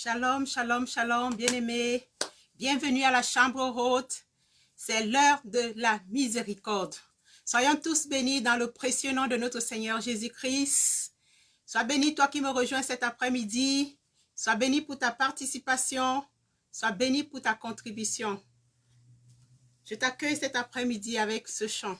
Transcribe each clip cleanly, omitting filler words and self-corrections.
Shalom, shalom, shalom, bien-aimés. Bienvenue à la chambre haute. C'est l'heure de la miséricorde. Soyons tous bénis dans le précieux nom de notre Seigneur Jésus-Christ. Sois béni toi qui me rejoins cet après-midi. Sois béni pour ta participation. Sois béni pour ta contribution. Je t'accueille cet après-midi avec ce chant.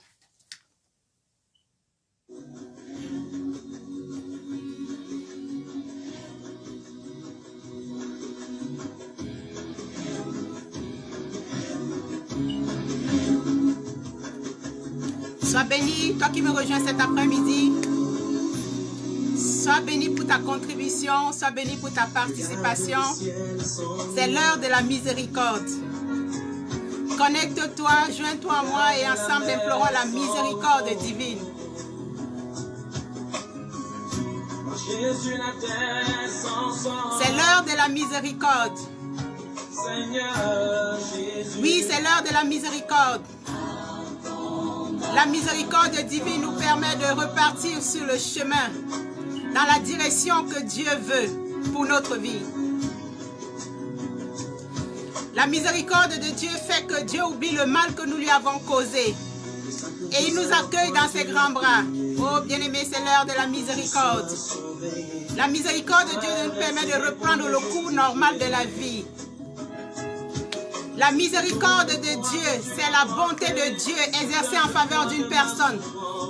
Sois béni, toi qui me rejoins cet après-midi. Sois béni pour ta contribution, sois béni pour ta participation. C'est l'heure de la miséricorde. Connecte-toi, joins-toi à moi et ensemble implorons la miséricorde divine. C'est l'heure de la miséricorde. Oui, c'est l'heure de la miséricorde. La miséricorde divine nous permet de repartir sur le chemin, dans la direction que Dieu veut pour notre vie. La miséricorde de Dieu fait que Dieu oublie le mal que nous lui avons causé. Et il nous accueille dans ses grands bras. Oh bien-aimé, c'est l'heure de la miséricorde. La miséricorde de Dieu nous permet de reprendre le cours normal de la vie. La miséricorde de Dieu, c'est la bonté de Dieu exercée en faveur d'une personne,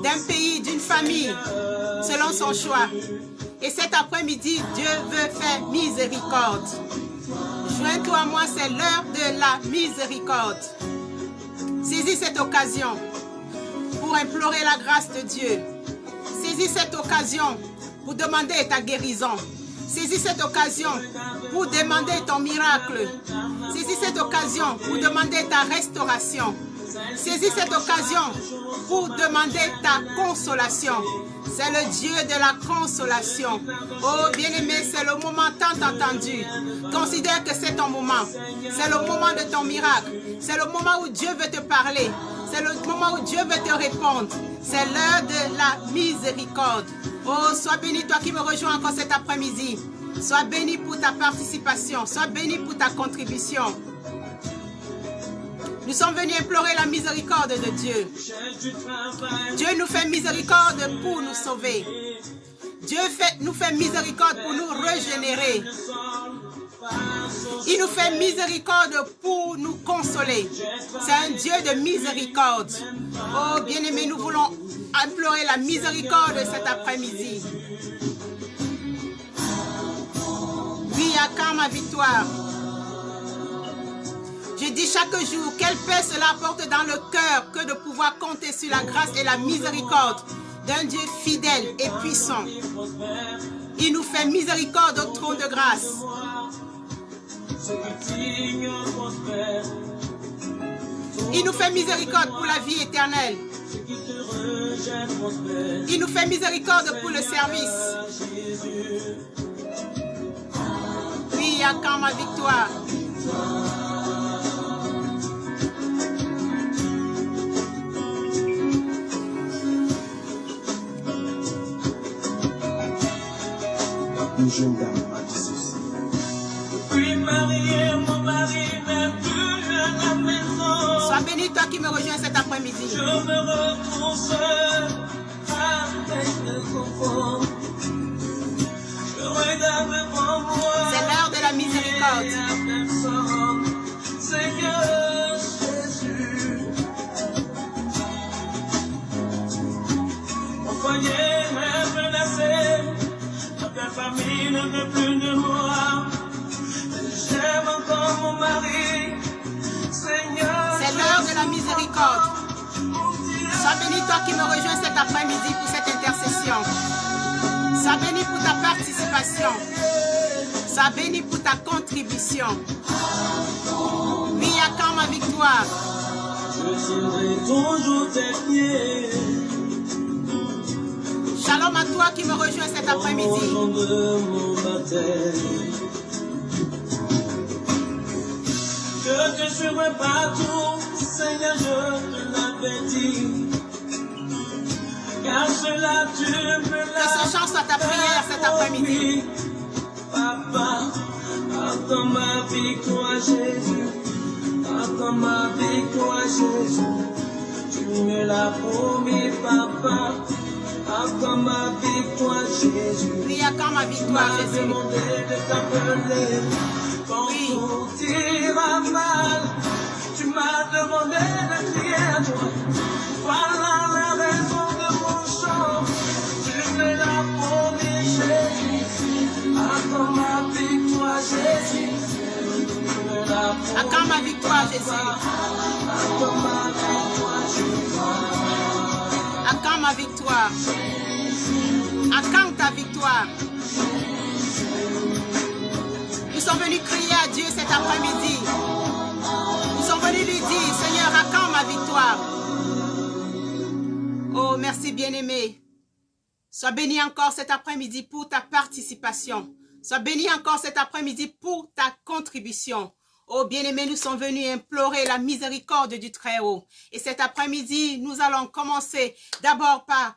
d'un pays, d'une famille, selon son choix. Et cet après-midi, Dieu veut faire miséricorde. Joins-toi à moi, c'est l'heure de la miséricorde. Saisis cette occasion pour implorer la grâce de Dieu. Saisis cette occasion pour demander ta guérison. Saisis cette occasion pour demander ton miracle. Saisis cette occasion pour demander ta restauration. Saisis cette occasion pour demander ta consolation. C'est le Dieu de la consolation. Oh bien-aimé, c'est le moment tant attendu. Considère que c'est ton moment. C'est le moment de ton miracle. C'est le moment où Dieu veut te parler. C'est le moment où Dieu veut te répondre. C'est l'heure de la miséricorde. Oh, sois béni toi qui me rejoins encore cet après-midi. Sois béni pour ta participation. Sois béni pour ta contribution. Nous sommes venus implorer la miséricorde de Dieu. Dieu nous fait miséricorde pour nous sauver. Dieu nous fait miséricorde pour nous régénérer. Il nous fait miséricorde pour nous consoler. C'est un Dieu de miséricorde. Oh bien-aimés, nous voulons implorer la miséricorde cet après-midi. Oui, à quand ma victoire? Je dis chaque jour, quelle paix cela apporte dans le cœur que de pouvoir compter sur la grâce et la miséricorde d'un Dieu fidèle et puissant. Il nous fait miséricorde au trône de grâce. Il nous fait miséricorde pour la vie éternelle. Il nous fait miséricorde pour le service. Oui, à quand ma victoire? Une jeune dame m'a dit ceci. Puis marié, mon mari n'est plus à la maison. Sois béni toi qui me rejoins cet après-midi. Je me retrouve seul avec le confort. Je regarde devant moi. C'est l'heure de la miséricorde. Seigneur Jésus, mon foyer est menacé. Ma famille ne veut plus de moi. J'aime encore mon mari. Seigneur, c'est l'heure de la miséricorde. Sois béni toi qui me rejoins cet après-midi pour cette intercession. Sois béni pour ta participation. Sois béni pour ta contribution. Oui, à quand ma victoire? je serai toujours tes pieds. Shalom à toi qui me rejoins cet après-midi. Je te suivrai partout, Seigneur, je te l'avais dit. Car cela tu me l'as. Que ce chant soit ta prière cet après-midi. Papa, Accorde ma victoire, Jésus. Accorde ma victoire, Jésus. Tu me l'as promis, papa. Accorde ma victoire, Jésus. Oui, accorde ma victoire, Tu m'as Jésus. demandé de t'appeler quand Oui. tout ira mal. Tu m'as demandé de crier à toi. Voilà la raison de mon chant. Tu me l'as promis, Jésus. Accorde ma victoire, Jésus. Tu me l'as promis. Accorde ma victoire, Jésus. Accorde ma victoire, Jésus. Accorde ma victoire. Accorde ta victoire. Nous sommes venus crier à Dieu cet après-midi. Nous sommes venus lui dire, Seigneur, accorde ma victoire. Oh, merci bien-aimé. Sois béni encore cet après-midi pour ta participation. Sois béni encore cet après-midi pour ta contribution. Oh bien-aimé, nous sommes venus implorer la miséricorde du Très-Haut. Et cet après-midi, nous allons commencer d'abord par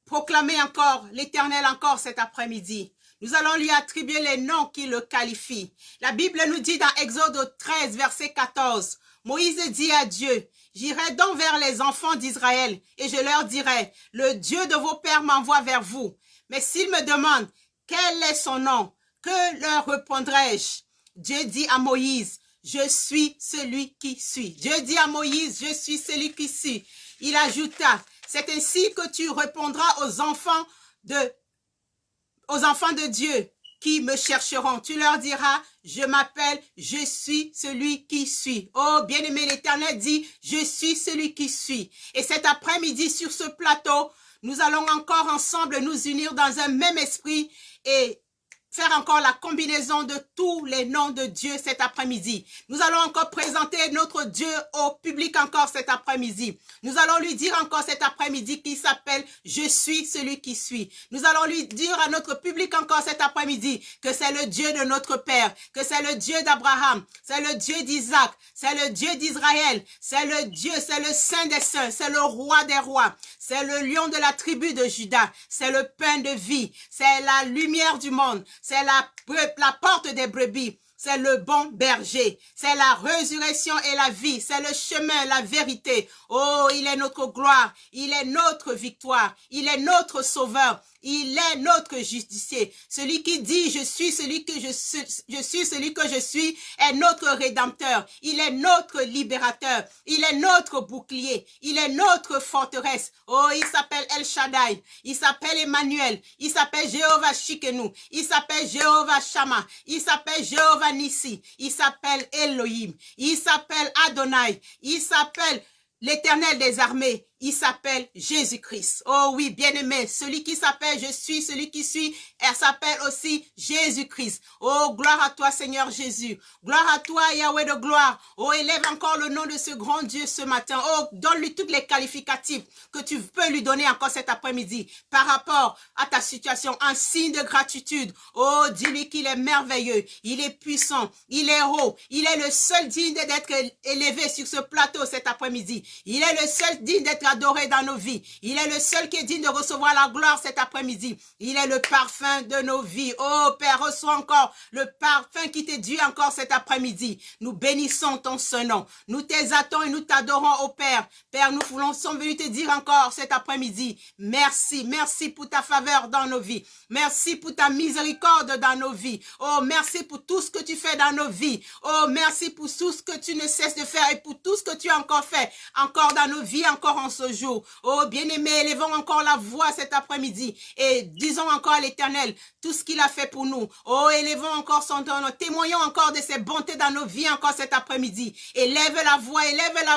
proclamer encore l'Éternel encore cet après-midi. Nous allons lui attribuer les noms qui le qualifient. La Bible nous dit dans Exode 13, verset 14, Moïse dit à Dieu, « J'irai donc vers les enfants d'Israël et je leur dirai, « Le Dieu de vos pères m'envoie vers vous. Mais s'ils me demandent, quel est son nom, que leur répondrai-je » Dieu dit à Moïse, « Je suis celui qui suis. » Dieu dit à Moïse, « Je suis celui qui suis. » Il ajouta, « C'est ainsi que tu répondras aux enfants de Dieu qui me chercheront. Tu leur diras, je m'appelle, je suis celui qui suis. » Oh, bien-aimé, l'Éternel dit, je suis celui qui suis. Et cet après-midi, sur ce plateau, nous allons encore ensemble nous unir dans un même esprit et faire encore la combinaison de tous les noms de Dieu cet après-midi. Nous allons encore présenter notre Dieu au public encore cet après-midi. Nous allons lui dire encore cet après-midi qu'il s'appelle « Je suis celui qui suis ». Nous allons lui dire à notre public encore cet après-midi que c'est le Dieu de notre Père, que c'est le Dieu d'Abraham, c'est le Dieu d'Isaac, c'est le Dieu d'Israël, c'est le Dieu, c'est le Saint des Saints, c'est le Roi des Rois, c'est le lion de la tribu de Juda, c'est le pain de vie, c'est la lumière du monde, c'est la porte des brebis, c'est le bon berger, c'est la résurrection et la vie, c'est le chemin, la vérité. Oh, il est notre gloire, il est notre victoire, il est notre sauveur, il est notre justicier. Celui qui dit je suis celui que je suis celui que je suis est notre rédempteur, il est notre libérateur, il est notre bouclier, il est notre forteresse. Oh, il s'appelle El Shaddai, il s'appelle Emmanuel, il s'appelle Jéhovah Shikenu, il s'appelle Jéhovah Shammah, il s'appelle Jéhovah Nissi, il s'appelle Elohim, il s'appelle Adonai, il s'appelle l'Éternel des armées, il s'appelle Jésus-Christ. Oh oui, bien-aimé, celui qui s'appelle je suis, celui qui suis, elle s'appelle aussi Jésus-Christ. Oh, gloire à toi, Seigneur Jésus. Gloire à toi, Yahweh de gloire. Oh, élève encore le nom de ce grand Dieu ce matin. Oh, donne-lui toutes les qualificatifs que tu peux lui donner encore cet après-midi par rapport à ta situation. Un signe de gratitude. Oh, dis-lui qu'il est merveilleux, il est puissant, il est haut, il est le seul digne d'être élevé sur ce plateau cet après-midi. Il est le seul digne d'être adoré dans nos vies. Il est le seul qui est digne de recevoir la gloire cet après-midi. Il est le parfum de nos vies. Oh Père, reçois encore le parfum qui t'est dû encore cet après-midi. Nous bénissons ton saint nom. Nous t'exaltons et nous t'adorons, oh Père. Père, nous sommes venus te dire encore cet après-midi, merci, merci pour ta faveur dans nos vies. Merci pour ta miséricorde dans nos vies. Oh, merci pour tout ce que tu fais dans nos vies. Oh, merci pour tout ce que tu ne cesses de faire et pour tout ce que tu as encore fait, encore dans nos vies, encore en ce jour. Oh, bien-aimé, élevons encore la voix cet après-midi et disons encore à l'Éternel tout ce qu'il a fait pour nous. Oh, élevons encore son nom, témoignons encore de ses bontés dans nos vies encore cet après-midi. Élève la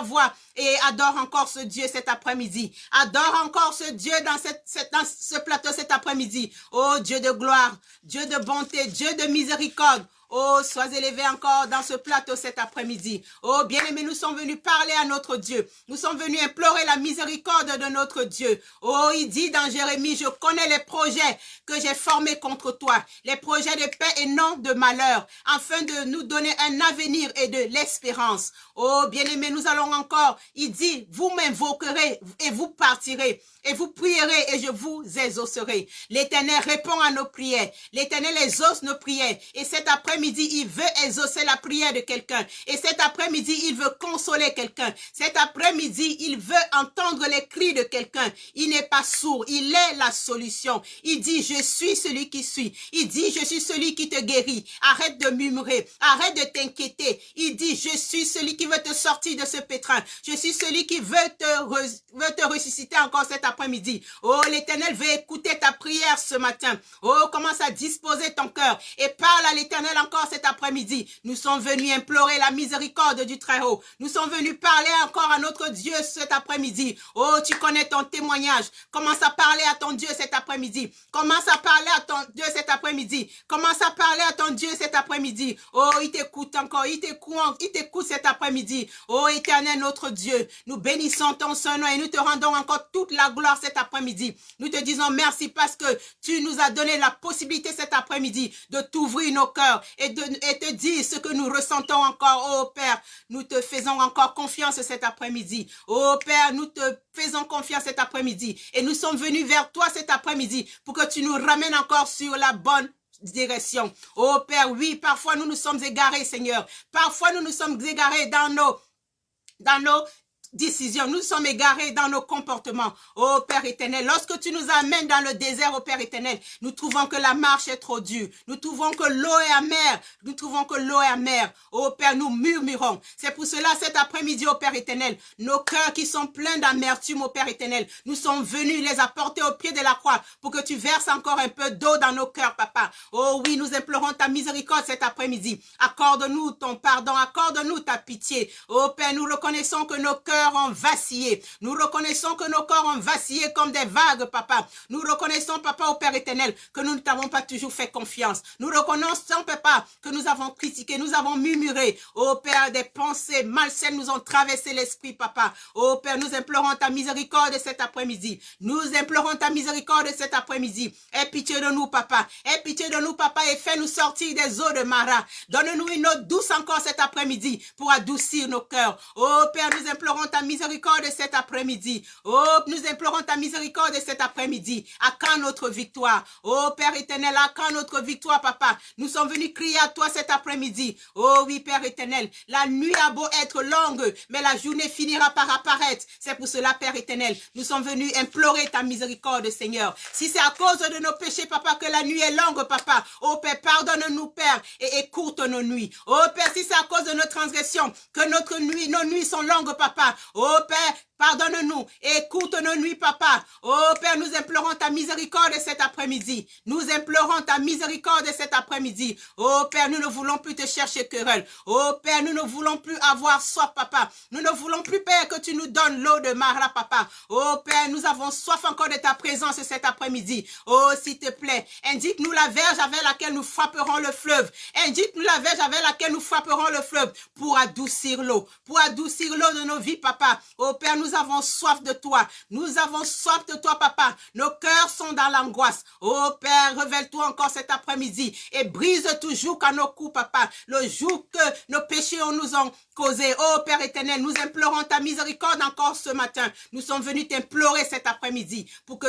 voix et adore encore ce Dieu cet après-midi. Adore encore ce Dieu dans ce plateau cet après-midi. Oh, Dieu de gloire, Dieu de bonté, Dieu de miséricorde. Oh, sois élevé encore dans ce plateau cet après-midi. Oh, bien-aimés, nous sommes venus parler à notre Dieu. Nous sommes venus implorer la miséricorde de notre Dieu. Oh, il dit dans Jérémie, je connais les projets que j'ai formés contre toi, les projets de paix et non de malheur, afin de nous donner un avenir et de l'espérance. Oh, bien-aimés, nous allons encore, il dit, vous m'invoquerez et vous partirez, et vous prierez et je vous exaucerai. L'Éternel répond à nos prières. L'Éternel exauce nos prières. Et cet après après-midi, il veut exaucer la prière de quelqu'un. Et cet après-midi, il veut consoler quelqu'un. Cet après-midi, il veut entendre les cris de quelqu'un. Il n'est pas sourd, il est la solution. Il dit, je suis celui qui suis. Il dit, je suis celui qui te guérit. Arrête de murmurer, arrête de t'inquiéter. Il dit, je suis celui qui veut te sortir de ce pétrin. Je suis celui qui veut te ressusciter encore cet après-midi. Oh, l'Éternel veut écouter ta prière ce matin. Oh, commence à disposer ton cœur et parle à l'Éternel encore cet après-midi. Nous sommes venus implorer la miséricorde du Très-Haut. Nous sommes venus parler encore à notre Dieu cet après-midi. Oh, tu connais ton témoignage. Commence à parler à ton Dieu cet après-midi. Commence à parler à ton Dieu cet après-midi. Commence à parler à ton Dieu cet après-midi. Oh, il t'écoute encore. Il t'écoute cet après-midi. Oh, Éternel notre Dieu, nous bénissons ton Saint-Nom et nous te rendons encore toute la gloire cet après-midi. Nous te disons merci parce que tu nous as donné la possibilité cet après-midi de t'ouvrir nos cœurs et te dire ce que nous ressentons encore. Oh Père, nous te faisons encore confiance cet après-midi. Oh Père, nous te faisons confiance cet après-midi et nous sommes venus vers toi cet après-midi pour que tu nous ramènes encore sur la bonne direction. Oh Père, oui, parfois nous nous sommes égarés, Seigneur. Parfois nous nous sommes égarés dans nos décisions. Nous sommes égarés dans nos comportements. Oh Père éternel, lorsque tu nous amènes dans le désert, oh Père éternel, nous trouvons que la marche est trop dure. Nous trouvons que l'eau est amère. Nous trouvons que l'eau est amère. Oh Père, nous murmurons. C'est pour cela cet après-midi, oh Père éternel, nos cœurs qui sont pleins d'amertume, oh Père éternel, nous sommes venus les apporter au pied de la croix pour que tu verses encore un peu d'eau dans nos cœurs, Papa. Oh oui, nous implorons ta miséricorde cet après-midi. Accorde-nous ton pardon, accorde-nous ta pitié. Oh Père, nous reconnaissons que nos cœurs ont vacillé. Nous reconnaissons que nos corps ont vacillé comme des vagues, Papa. Nous reconnaissons, Papa, au Père éternel, que nous ne t'avons pas toujours fait confiance. Nous reconnaissons, Papa, que nous avons critiqué, nous avons murmuré. Oh Père, des pensées malsaines nous ont traversé l'esprit, Papa. Oh Père, nous implorons ta miséricorde cet après-midi. Nous implorons ta miséricorde cet après-midi. Aie pitié de nous, Papa. Aie pitié de nous, Papa, et fais-nous sortir des eaux de Mara. Donne-nous une eau douce encore cet après-midi pour adoucir nos cœurs. Oh Père, nous implorons ta miséricorde cet après-midi. Oh, nous implorons ta miséricorde cet après-midi. À quand notre victoire? Oh, Père éternel, à quand notre victoire, Papa? Nous sommes venus crier à toi cet après-midi. Oh oui, Père éternel, la nuit a beau être longue, mais la journée finira par apparaître. C'est pour cela, Père éternel, nous sommes venus implorer ta miséricorde, Seigneur. Si c'est à cause de nos péchés, Papa, que la nuit est longue, Papa, oh Père, pardonne-nous, Père, et écoute nos nuits. Oh Père, si c'est à cause de nos transgressions que nos nuits sont longues, Papa, oh Père, pardonne-nous, écoute nos nuits, Papa. Oh Père, nous implorons ta miséricorde cet après-midi. Nous implorons ta miséricorde cet après-midi. Oh Père, nous ne voulons plus te chercher querelle. Oh Père, nous ne voulons plus avoir soif, Papa. Nous ne voulons plus, Père, que tu nous donnes l'eau de Mara, Papa. Oh Père, nous avons soif encore de ta présence cet après-midi. Oh, s'il te plaît, indique-nous la verge avec laquelle nous frapperons le fleuve. Indique-nous la verge avec laquelle nous frapperons le fleuve pour adoucir l'eau de nos vies, Papa. Oh Père, nous avons soif de toi. Nous avons soif de toi, Papa. Nos cœurs sont dans l'angoisse. Oh Père, révèle-toi encore cet après-midi et brise toujours qu'à nos coups, Papa. Le jour que nos péchés nous ont causé. Oh Père éternel, nous implorons ta miséricorde encore ce matin. Nous sommes venus t'implorer cet après-midi pour que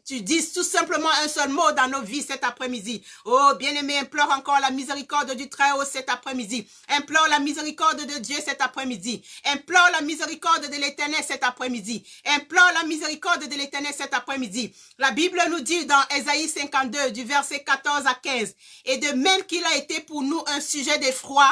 tu dises tout simplement un seul mot dans nos vies cet après-midi. Oh bien-aimé, implore encore la miséricorde du Très-Haut cet après-midi. Implore la miséricorde de Dieu cet après-midi. Implore la miséricorde de l'Éternel cet après-midi. Implore la miséricorde de l'Éternel cet après-midi. La Bible nous dit dans Ésaïe 52, du verset 14 à 15, « Et de même qu'il a été pour nous un sujet d'effroi,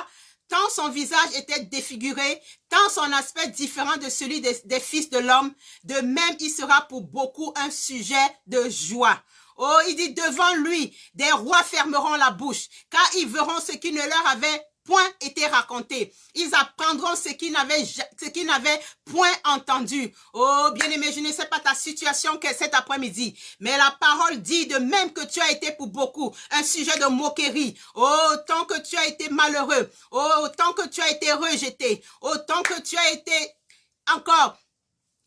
tant son visage était défiguré, tant son aspect différent de celui des fils de l'homme, de même il sera pour beaucoup un sujet de joie. » Oh, il dit, devant lui, des rois fermeront la bouche, car ils verront ce qui ne leur avait point été raconté. Ils apprendront ce qu'ils n'avaient point entendu. Oh, bien-aimé, je ne sais pas ta situation que cet après-midi, mais la parole dit de même que tu as été pour beaucoup un sujet de moquerie. Oh, autant que tu as été malheureux. Oh, autant que tu as été rejeté. Autant que tu as été encore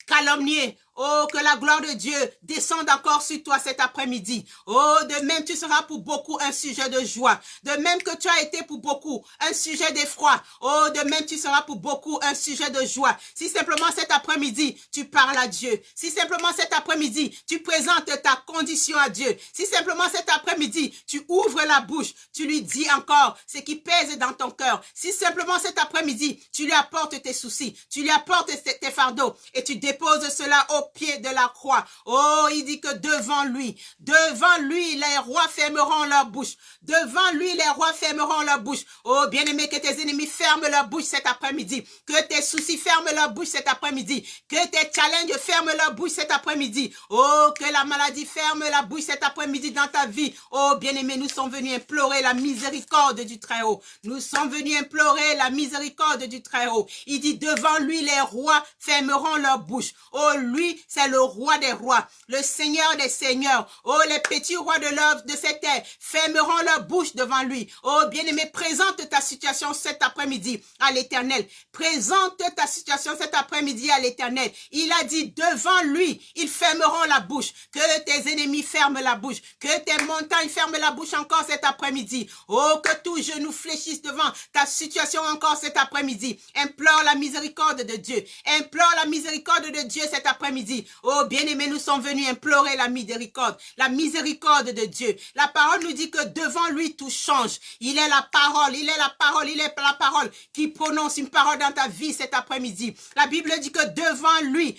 calomnié. Oh, que la gloire de Dieu descende encore sur toi cet après-midi. Oh, de même tu seras pour beaucoup un sujet de joie. De même que tu as été pour beaucoup un sujet d'effroi. Oh, de même tu seras pour beaucoup un sujet de joie. Si simplement cet après-midi, tu parles à Dieu. Si simplement cet après-midi, tu présentes ta condition à Dieu. Si simplement cet après-midi, tu ouvres la bouche, tu lui dis encore ce qui pèse dans ton cœur. Si simplement cet après-midi, tu lui apportes tes soucis, tu lui apportes tes fardeaux et tu déposes cela au pied de la croix. Oh, il dit que devant lui, les rois fermeront leur bouche. Devant lui, les rois fermeront leur bouche. Oh, bien-aimé, que tes ennemis ferment leur bouche cet après-midi. Que tes soucis ferment leur bouche cet après-midi. Que tes challenges ferment leur bouche cet après-midi. Oh, que la maladie ferme la bouche cet après-midi dans ta vie. Oh, bien-aimé, nous sommes venus implorer la miséricorde du Très-Haut. Nous sommes venus implorer la miséricorde du Très-Haut. Il dit, devant lui, les rois fermeront leur bouche. Oh, lui, c'est le roi des rois, le Seigneur des seigneurs. Oh, les petits rois de l'œuvre de cette terre fermeront leur bouche devant lui. Oh, bien-aimé, présente ta situation cet après-midi à l'Éternel. Présente ta situation cet après-midi à l'Éternel. Il a dit, devant lui, ils fermeront la bouche. Que tes ennemis ferment la bouche. Que tes montagnes ferment la bouche encore cet après-midi. Oh, que tout genou fléchisse devant ta situation encore cet après-midi. Implore la miséricorde de Dieu. Implore la miséricorde de Dieu cet après-midi. Oh, bien-aimés, nous sommes venus implorer la miséricorde de Dieu. La parole nous dit que devant lui, tout change. Il est la parole, il est la parole, il est la parole qui prononce une parole dans ta vie cet après-midi. La Bible dit que devant lui,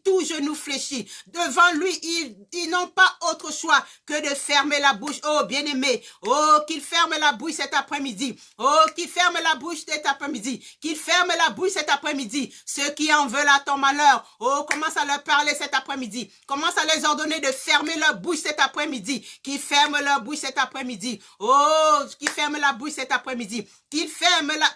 tout genou fléchit. Devant lui, ils n'ont pas autre choix que de fermer la bouche. Oh, bien-aimé, oh, qu'il ferme la bouche cet après-midi. Oh, qu'il ferme la bouche cet après-midi. Qu'il ferme la bouche cet après-midi. Ceux qui en veulent à ton malheur, oh, commence à leur parler cet après-midi. Commence à les ordonner de fermer leur bouche cet après-midi. Qu'ils ferment leur bouche cet après-midi. Oh, qu'ils ferment la bouche cet après-midi. Qu'ils ferment la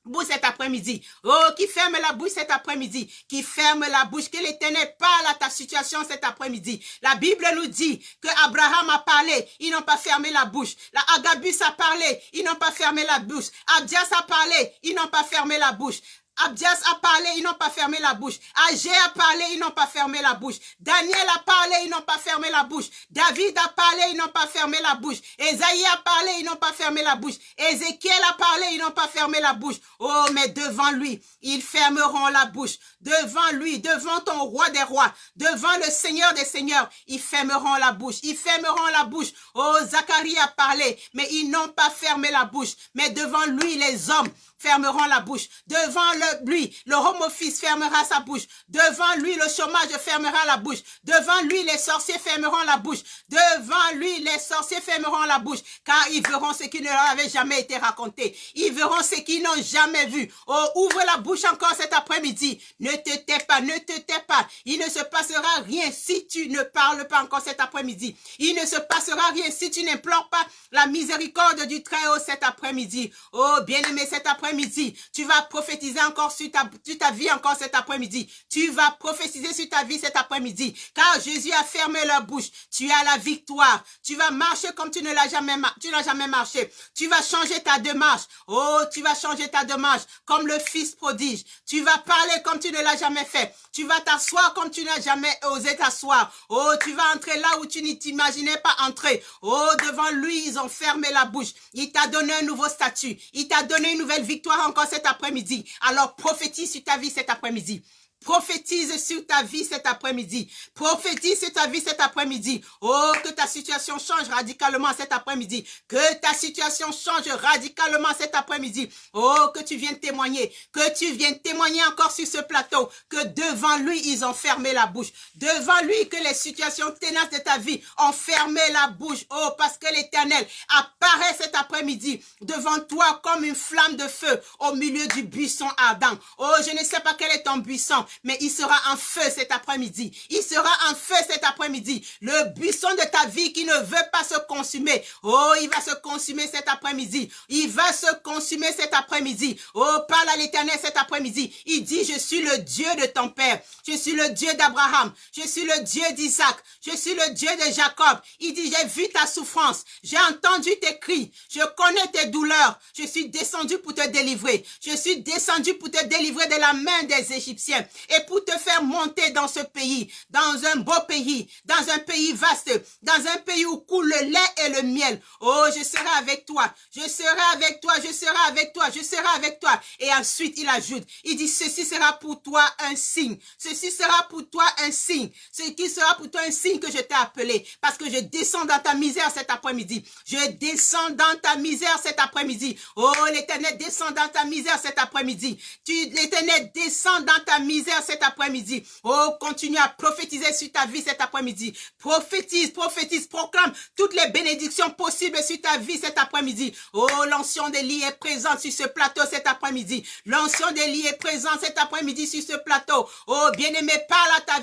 bouche cet après-midi. Oh, qui ferme la bouche cet après-midi. Qui ferme la bouche. Que l'Éternel parle à ta situation cet après-midi. La Bible nous dit que Abraham a parlé. Ils n'ont pas fermé la bouche. La Agabus a parlé. Ils n'ont pas fermé la bouche. Abdias a parlé. Ils n'ont pas fermé la bouche. Abdias a parlé, ils n'ont pas fermé la bouche. Agé a parlé, ils n'ont pas fermé la bouche. Daniel a parlé, ils n'ont pas fermé la bouche. David a parlé, ils n'ont pas fermé la bouche. Esaïe a parlé, ils n'ont pas fermé la bouche. Ézéchiel a parlé, ils n'ont pas fermé la bouche. Oh, mais devant lui, ils fermeront la bouche. Devant lui, devant ton roi des rois, devant le Seigneur des seigneurs, ils fermeront la bouche. Ils fermeront la bouche. Oh, Zacharie a parlé, mais ils n'ont pas fermé la bouche. Mais devant lui, les hommes fermeront la bouche. Devant lui, le home office fermera sa bouche. Devant lui, le chômage fermera la bouche. Devant lui, les sorciers fermeront la bouche. Devant lui, les sorciers fermeront la bouche. Car ils verront ce qui ne leur avait jamais été raconté. Ils verront ce qu'ils n'ont jamais vu. Oh, ouvre la bouche encore cet après-midi. Ne te tais pas, ne te tais pas. Il ne se passera rien si tu ne parles pas encore cet après-midi. Il ne se passera rien si tu n'implores pas la miséricorde du Très-Haut cet après-midi. Oh, bien-aimé, cet après-midi, tu vas prophétiser encore sur ta vie encore cet après-midi. Tu vas prophétiser sur ta vie cet après-midi. Car Jésus a fermé leur bouche. Tu as la victoire. Tu vas marcher comme tu n'as jamais marché. Tu vas changer ta démarche. Oh, tu vas changer ta démarche comme le fils prodige. Tu vas parler comme tu ne l'as jamais fait. Tu vas t'asseoir comme tu n'as jamais osé t'asseoir. Oh, tu vas entrer là où tu ne t'imaginais pas entrer. Oh, devant lui, ils ont fermé la bouche. Il t'a donné un nouveau statut. Il t'a donné une nouvelle victoire encore cet après-midi. Alors prophétise sur ta vie cet après-midi. Prophétise sur ta vie cet après-midi. Prophétise sur ta vie cet après-midi. Oh, que ta situation change radicalement cet après-midi. Que ta situation change radicalement cet après-midi. Oh, que tu viennes témoigner. Que tu viennes témoigner encore sur ce plateau. Que devant lui, ils ont fermé la bouche. Devant lui, que les situations ténaces de ta vie ont fermé la bouche. Oh, parce que l'Éternel apparaît cet après-midi devant toi comme une flamme de feu au milieu du buisson ardent. Oh, je ne sais pas quel est ton buisson, mais il sera en feu cet après-midi. Il sera en feu cet après-midi. Le buisson de ta vie qui ne veut pas se consumer. Oh, il va se consumer cet après-midi. Il va se consumer cet après-midi. Oh, parle à l'Éternel cet après-midi. Il dit, je suis le Dieu de ton père. Je suis le Dieu d'Abraham. Je suis le Dieu d'Isaac. Je suis le Dieu de Jacob. Il dit, j'ai vu ta souffrance. J'ai entendu tes cris. Je connais tes douleurs. Je suis descendu pour te délivrer. Je suis descendu pour te délivrer de la main des Égyptiens. et pour te faire monter dans ce pays, dans un beau pays, dans un pays vaste, dans un pays où coule le lait et le miel. Oh, je serai avec toi, je serai avec toi, je serai avec toi, je serai avec toi. Et ensuite, il ajoute, il dit, ceci sera pour toi un signe. Ceci sera pour toi un signe. Ce qui sera pour toi un signe que je t'ai appelé. Parce que je descends dans ta misère cet après-midi. Je descends dans ta misère cet après-midi. Oh, l'Éternel descend dans ta misère cet après-midi. L'Éternel descend dans ta misère cet après-midi. Oh, continue à prophétiser sur ta vie cet après-midi. Prophétise, prophétise, proclame toutes les bénédictions possibles sur ta vie cet après-midi. Oh, l'onction d'Élie est présente sur ce plateau cet après-midi. L'onction d'Élie est présente cet après-midi sur ce plateau. Oh, bien-aimé, parle à ta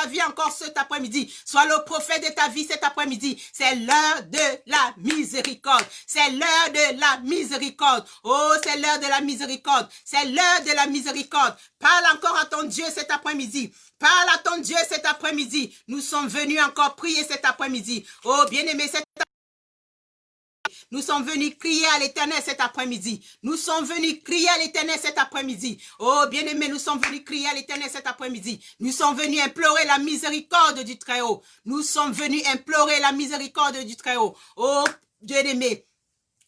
vie encore cet après-midi. Sois le prophète de ta vie cet après-midi. C'est l'heure de la miséricorde. C'est l'heure de la miséricorde. Oh, c'est l'heure de la miséricorde. C'est l'heure de la miséricorde. Parle encore à ton Dieu cet après-midi. Parle à ton Dieu cet après-midi. Nous sommes venus encore prier cet après-midi. Oh, bien-aimé, nous sommes venus crier à l'Éternel cet après-midi. Nous sommes venus crier à l'Éternel cet après-midi. Oh, bien-aimé, nous sommes venus crier à l'Éternel cet après-midi. Nous sommes venus implorer la miséricorde du Très-Haut. Nous sommes venus implorer la miséricorde du Très-Haut. Oh, bien-aimé,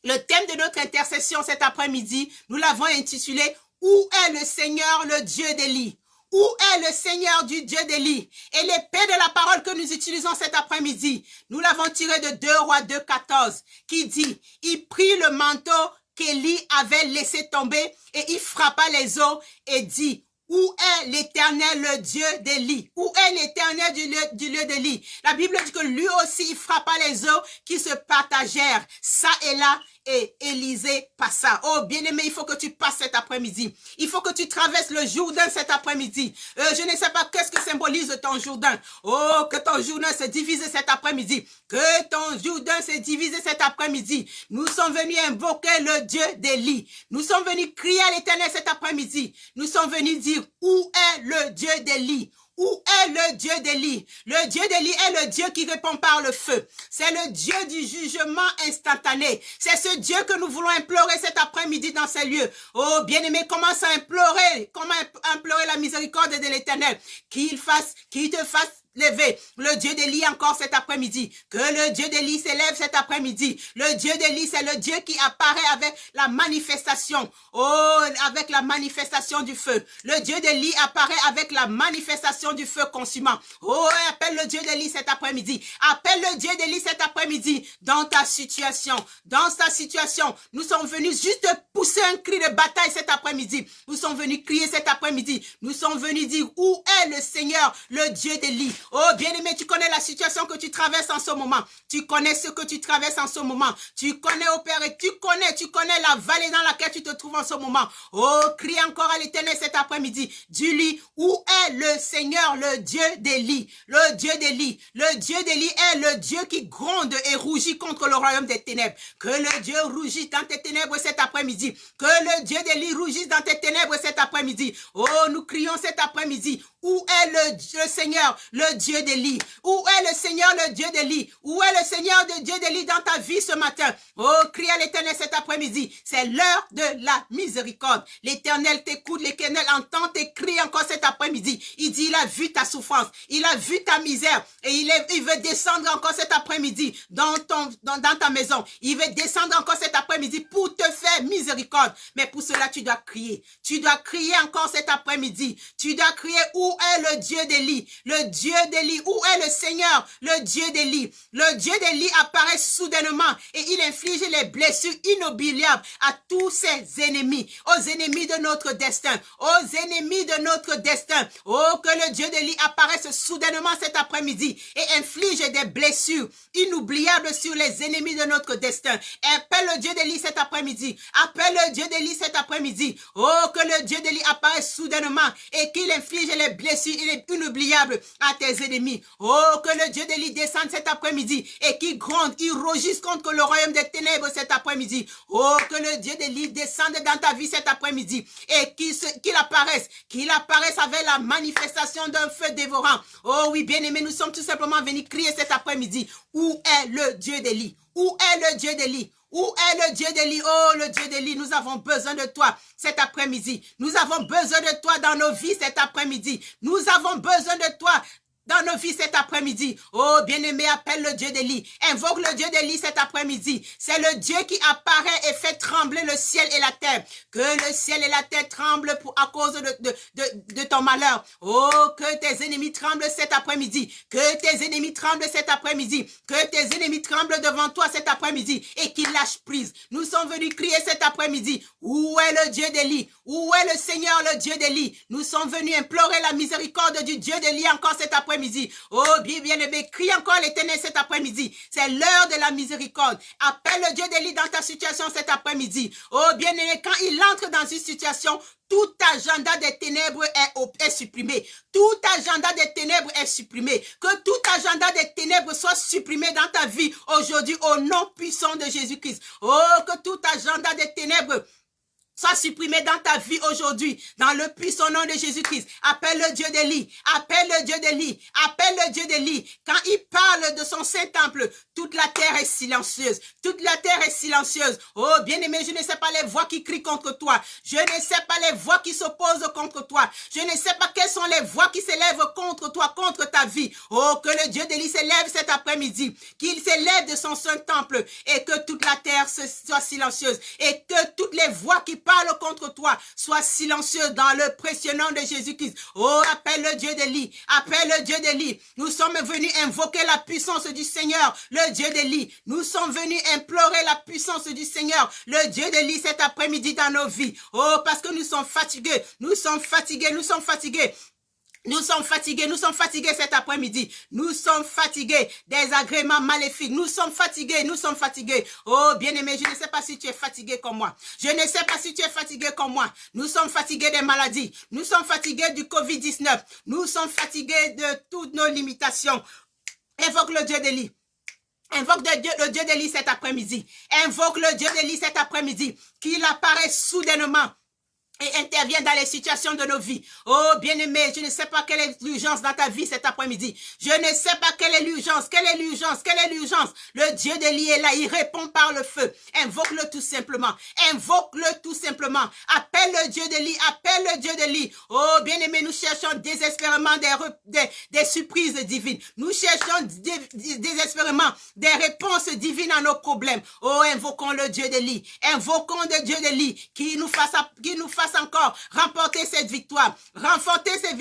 le thème de notre intercession cet après-midi, nous l'avons intitulé « Où est le Seigneur, le Dieu d'Élie ?» Où est le Seigneur du Dieu d'Élie? Et l'épée de la parole que nous utilisons cet après-midi, nous l'avons tiré de 2 Rois 2,14, qui dit, il prit le manteau qu'Élie avait laissé tomber et il frappa les eaux et dit, où est l'Éternel, le Dieu d'Élie? Où est l'Éternel du lieu d'Élie? La Bible dit que lui aussi, il frappa les eaux qui se partagèrent, ça et là, et Élisée passa. Oh, bien-aimé, il faut que tu passes cet après-midi. Il faut que tu traverses le Jourdain cet après-midi. Je ne sais pas qu'est-ce que symbolise ton Jourdain. Oh, que ton Jourdain se divise cet après-midi. Que ton Jourdain se divise cet après-midi. Nous sommes venus invoquer le Dieu d'Élie. Nous sommes venus crier à l'Éternel cet après-midi. Nous sommes venus dire, où est le Dieu d'Élie? Où est le Dieu d'Élie? Le Dieu d'Élie est le Dieu qui répond par le feu. C'est le Dieu du jugement instantané. C'est ce Dieu que nous voulons implorer cet après-midi dans ces lieux. Oh, bien-aimé, commence à implorer. Comment implorer la miséricorde de l'Éternel? Qu'il te fasse lever le Dieu d'Élie encore cet après-midi. Que le Dieu d'Élie s'élève cet après-midi. Le Dieu d'Élie, c'est le Dieu qui apparaît avec la manifestation. Oh, avec la manifestation du feu. Le Dieu d'Élie apparaît avec la manifestation du feu consumant. Oh, appelle le Dieu d'Élie cet après-midi. Appelle le Dieu d'Élie cet après-midi dans ta situation. Dans ta situation, nous sommes venus juste pousser un cri de bataille cet après-midi. Nous sommes venus crier cet après-midi. Nous sommes venus dire, où est le Seigneur, le Dieu d'Élie? Oh, bien-aimé, tu connais la situation que tu traverses en ce moment. Tu connais ce que tu traverses en ce moment. Tu connais, oh Père, et tu connais la vallée dans laquelle tu te trouves en ce moment. Oh, crie encore à l'Éternel cet après-midi. Dis-lui, où est le Seigneur, le Dieu d'Élie? Le Dieu d'Élie. Le Dieu d'Élie est le Dieu qui gronde et rougit contre le royaume des ténèbres. Que le Dieu rougisse dans tes ténèbres cet après-midi. Que le Dieu d'Élie rougisse dans tes ténèbres cet après-midi. Oh, nous crions cet après-midi. Où est le Seigneur, le Dieu d'Élie? Où est le Seigneur, le Dieu d'Élie? Où est le Seigneur, le Dieu d'Élie dans ta vie ce matin? Oh, crie à l'Éternel cet après-midi. C'est l'heure de la miséricorde. L'Éternel t'écoute, l'Éternel entend tes cris encore cet après-midi. Il dit, il a vu ta souffrance, il a vu ta misère et il veut descendre encore cet après-midi dans ta maison. Il veut descendre encore cet après-midi pour te faire miséricorde. Mais pour cela, tu dois crier. Tu dois crier encore cet après-midi. Tu dois crier, où est le Dieu d'Élie? Le Dieu d'Élie, où est le Seigneur, le Dieu d'Élie? Le Dieu d'Élie apparaît soudainement et il inflige les blessures inoubliables à tous ses ennemis, aux ennemis de notre destin, aux ennemis de notre destin. Oh, que le Dieu d'Élie apparaisse soudainement cet après-midi et inflige des blessures inoubliables sur les ennemis de notre destin. Appelle le Dieu d'Élie cet après-midi. Appelle le Dieu d'Élie cet après-midi. Oh, que le Dieu d'Élie apparaisse soudainement et qu'il inflige les blessures inoubliables à tes ennemis. Oh, que le Dieu d'Élie descende cet après-midi et qu'il gronde, il rougisse contre le royaume des ténèbres cet après-midi. Oh, que le Dieu d'Élie descende dans ta vie cet après-midi et qu'il apparaisse avec la manifestation d'un feu dévorant. Oh oui, bien-aimés, nous sommes tout simplement venus crier cet après-midi. Où est le Dieu d'Élie? Où est le Dieu d'Élie? Où est le Dieu d'Élie? Oh, le Dieu d'Élie, nous avons besoin de toi cet après-midi. Nous avons besoin de toi dans nos vies cet après-midi. Nous avons besoin de toi dans nos vies cet après-midi. Oh, bien-aimé, appelle le Dieu d'Élie. Invoque le Dieu d'Élie cet après-midi. C'est le Dieu qui apparaît et fait trembler le ciel et la terre. Que le ciel et la terre tremblent à cause de ton malheur. Oh, que tes ennemis tremblent cet après-midi. Que tes ennemis tremblent cet après-midi. Que tes ennemis tremblent devant toi cet après-midi et qu'ils lâchent prise. Nous sommes venus crier cet après-midi. Où est le Dieu d'Élie? Où est le Seigneur, le Dieu d'Élie? Nous sommes venus implorer la miséricorde du Dieu d'Élie encore cet après-midi. Oh, bien-aimé, crie encore l'Éternel cet après-midi. C'est l'heure de la miséricorde. Appelle le Dieu d'Élie dans ta situation cet après-midi. Oh, bien-aimé, quand il entre dans une situation, tout agenda des ténèbres est supprimé. Tout agenda des ténèbres est supprimé. Que tout agenda des ténèbres soit supprimé dans ta vie aujourd'hui au nom puissant de Jésus-Christ. Oh, que tout agenda des ténèbres soit supprimé dans ta vie aujourd'hui, dans le puissant nom de Jésus-Christ. Appelle le Dieu d'Élie, appelle le Dieu d'Élie, appelle le Dieu d'Élie. Quand il parle de son Saint-Temple, toute la terre est silencieuse. Toute la terre est silencieuse. Oh, bien-aimé, je ne sais pas les voix qui crient contre toi. Je ne sais pas les voix qui s'opposent contre toi. Je ne sais pas quelles sont les voix qui s'élèvent contre toi, contre ta vie. Oh, que le Dieu d'Élie s'élève cet après-midi, qu'il s'élève de son Saint-Temple et que toute la terre soit silencieuse et que toutes les voix qui parle contre toi, sois silencieux dans le précieux nom de Jésus-Christ. Oh, appelle le Dieu d'Élie, appelle le Dieu d'Élie. Nous sommes venus invoquer la puissance du Seigneur, le Dieu d'Élie. Nous sommes venus implorer la puissance du Seigneur, le Dieu d'Élie cet après-midi dans nos vies. Oh, parce que nous sommes fatigués, nous sommes fatigués, nous sommes fatigués. Nous sommes fatigués cet après-midi. Nous sommes fatigués des agréments maléfiques. Nous sommes fatigués. Oh, bien-aimé, je ne sais pas si tu es fatigué comme moi. Je ne sais pas si tu es fatigué comme moi. Nous sommes fatigués des maladies. Nous sommes fatigués du Covid-19. Nous sommes fatigués de toutes nos limitations. Invoque le Dieu d'Élie. Invoque le Dieu d'Élie cet après-midi. Invoque le Dieu d'Élie cet après-midi. Qu'il apparaît soudainement et intervient dans les situations de nos vies. Oh, bien-aimé, je ne sais pas quelle est l'urgence dans ta vie cet après-midi. Je ne sais pas quelle est l'urgence. Le Dieu d'Élie est là, il répond par le feu. Invoque-le tout simplement. Appelle le Dieu d'Élie, Oh, bien-aimé, nous cherchons désespérément des surprises divines. Nous cherchons désespérément des réponses divines à nos problèmes. Oh, invoquons le Dieu d'Élie. Invoquons le Dieu d'Élie qui nous fasse encore remporter cette victoire. Remporter cette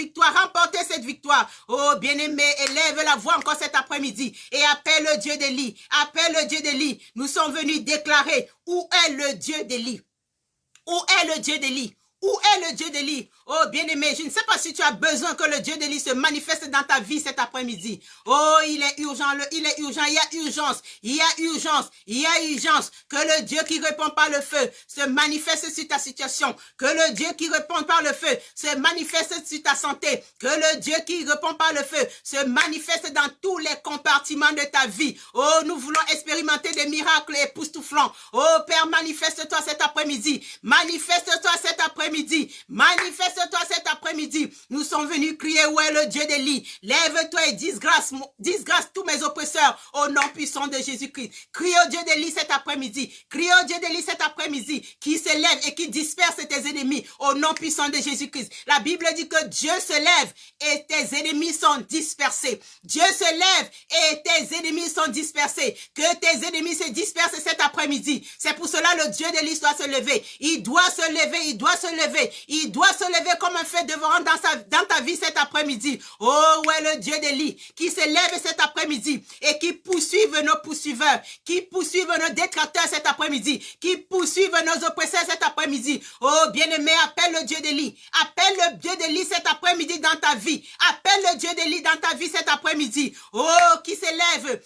victoire. Oh, bien-aimé, élève la voix encore cet après-midi et appelle le Dieu d'Élie. Nous sommes venus déclarer où est le Dieu d'Élie. Oh, bien-aimé, je ne sais pas si tu as besoin que le Dieu d'Élie se manifeste dans ta vie cet après-midi. Oh, il est urgent, il y a urgence. Que le Dieu qui répond par le feu se manifeste sur ta situation. Que le Dieu qui répond par le feu se manifeste sur ta santé. Que le Dieu qui répond par le feu se manifeste dans tous les compartiments de ta vie. Oh, nous voulons expérimenter des miracles époustouflants. Oh, Père, manifeste-toi cet après-midi. Nous sommes venus crier où est le Dieu d'Élie. Lève-toi et disgrâce tous mes oppresseurs au nom puissant de Jésus-Christ. Crie au Dieu d'Élie cet après-midi. Qui se lève et qui disperse tes ennemis au nom puissant de Jésus-Christ. La Bible dit que Dieu se lève et tes ennemis sont dispersés. Que tes ennemis se dispersent cet après-midi. C'est pour cela le Dieu d'Élie doit se lever. Il doit se lever comme un feu dévorant dans ta vie cet après-midi. Oh, ouais, le Dieu d'Élie qui se lève cet après-midi et qui poursuive nos poursuiveurs, qui poursuive nos détracteurs cet après-midi, qui poursuive nos oppresseurs cet après-midi. Oh, bien-aimé, appelle le Dieu d'Élie. Appelle le Dieu d'Élie cet après-midi dans ta vie. Appelle le Dieu d'Élie dans ta vie cet après-midi. Oh, qui s'élève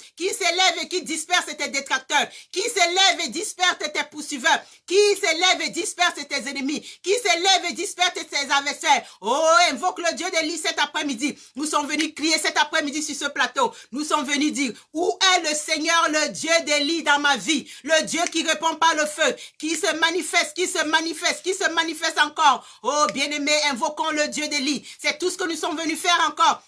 et qui disperse tes détracteurs, qui s'élève et disperse tes poursuiveurs, qui s'élève et disperse tes ennemis, qui s'élève et disperse tes adversaires. Oh, invoque le Dieu d'Élie cet après-midi. Nous sommes venus crier cet après-midi sur ce plateau. Nous sommes venus dire, où est le Seigneur, le Dieu d'Élie dans ma vie? Le Dieu qui répond par le feu, qui se manifeste encore. Oh, bien-aimé, invoquons le Dieu d'Élie. C'est tout ce que nous sommes venus faire encore.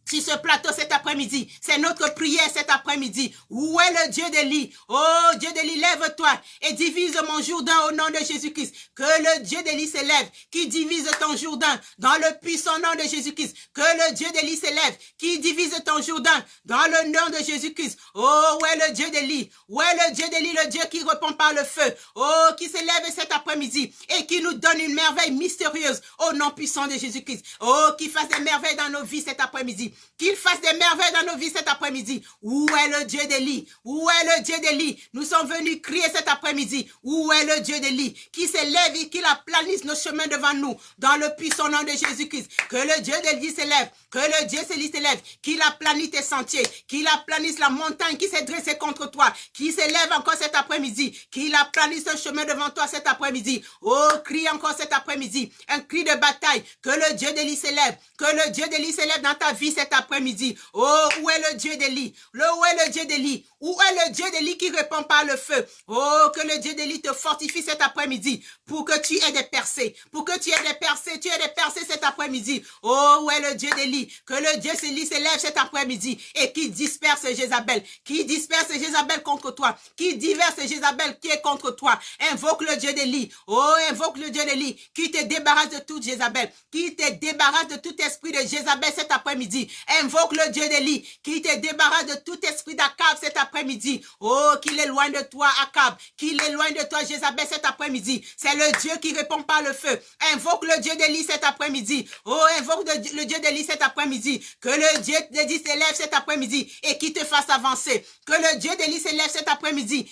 sur ce plateau cet après-midi. C'est notre prière cet après-midi. Où est le Dieu d'Élie? Oh, Dieu d'Élie, lève-toi et divise mon Jourdain au nom de Jésus-Christ. Que le Dieu d'Élie s'élève, qui divise ton Jourdain dans le puissant nom de Jésus-Christ. Que le Dieu d'Élie s'élève, qui divise ton Jourdain dans le nom de Jésus-Christ. Oh, où est le Dieu d'Élie? Où est le Dieu d'Élie, le Dieu qui répond par le feu? Oh, qui s'élève cet après-midi et qui nous donne une merveille mystérieuse au nom puissant de Jésus-Christ. Oh, qui fasse des merveilles dans nos vies cet après-midi. Qu'il fasse des merveilles dans nos vies cet après-midi. Où est le Dieu d'Élie? Où est le Dieu d'Élie? Nous sommes venus crier cet après-midi. Où est le Dieu d'Élie? Qui s'élève et qui aplanisse nos chemins devant nous. Dans le puissant nom de Jésus-Christ. Que le Dieu d'Élie s'élève. Que le Dieu d'Élie s'élève. Qu'il aplanisse tes sentiers. Qu'il aplanisse la montagne qui s'est dressée contre toi. Qui s'élève encore cet après-midi. Qu'il aplanisse un chemin devant toi cet après-midi. Oh, crie encore cet après-midi. Un cri de bataille. Que le Dieu d'Élie s'élève. Que le Dieu d'Élie s'élève dans ta vie cet après-midi. Oh, où est le Dieu d'Élie? Où est le Dieu d'Élie? Où est le Dieu d'Élie qui répond par le feu? Oh, que le Dieu d'Élie te fortifie cet après-midi pour que tu aies des percées. Pour que tu aies des percées cet après-midi. Oh, où est le Dieu d'Élie? Que le Dieu d'Élie s'élève cet après-midi et qui disperse Jézabel. Qui disperse Jézabel contre toi. Qui diverse Jézabel qui est contre toi. Invoque le Dieu d'Élie. Oh, invoque le Dieu d'Élie qui te débarrasse de toute Jézabel. Qui te débarrasse de tout esprit de Jézabel cet après-midi. Invoque le Dieu d'Élie qui te débarrasse de tout esprit d'Akab cet après-midi. Oh, qu'il éloigne de toi Akab, qu'il éloigne de toi Jézabel cet après-midi. C'est le Dieu qui répond par le feu. Invoque le Dieu d'Élie cet après-midi. Oh, invoque le Dieu d'Élie cet après-midi. Que le Dieu d'Élie s'élève cet après-midi et qui te fasse avancer. Que le Dieu d'Élie s'élève cet après-midi,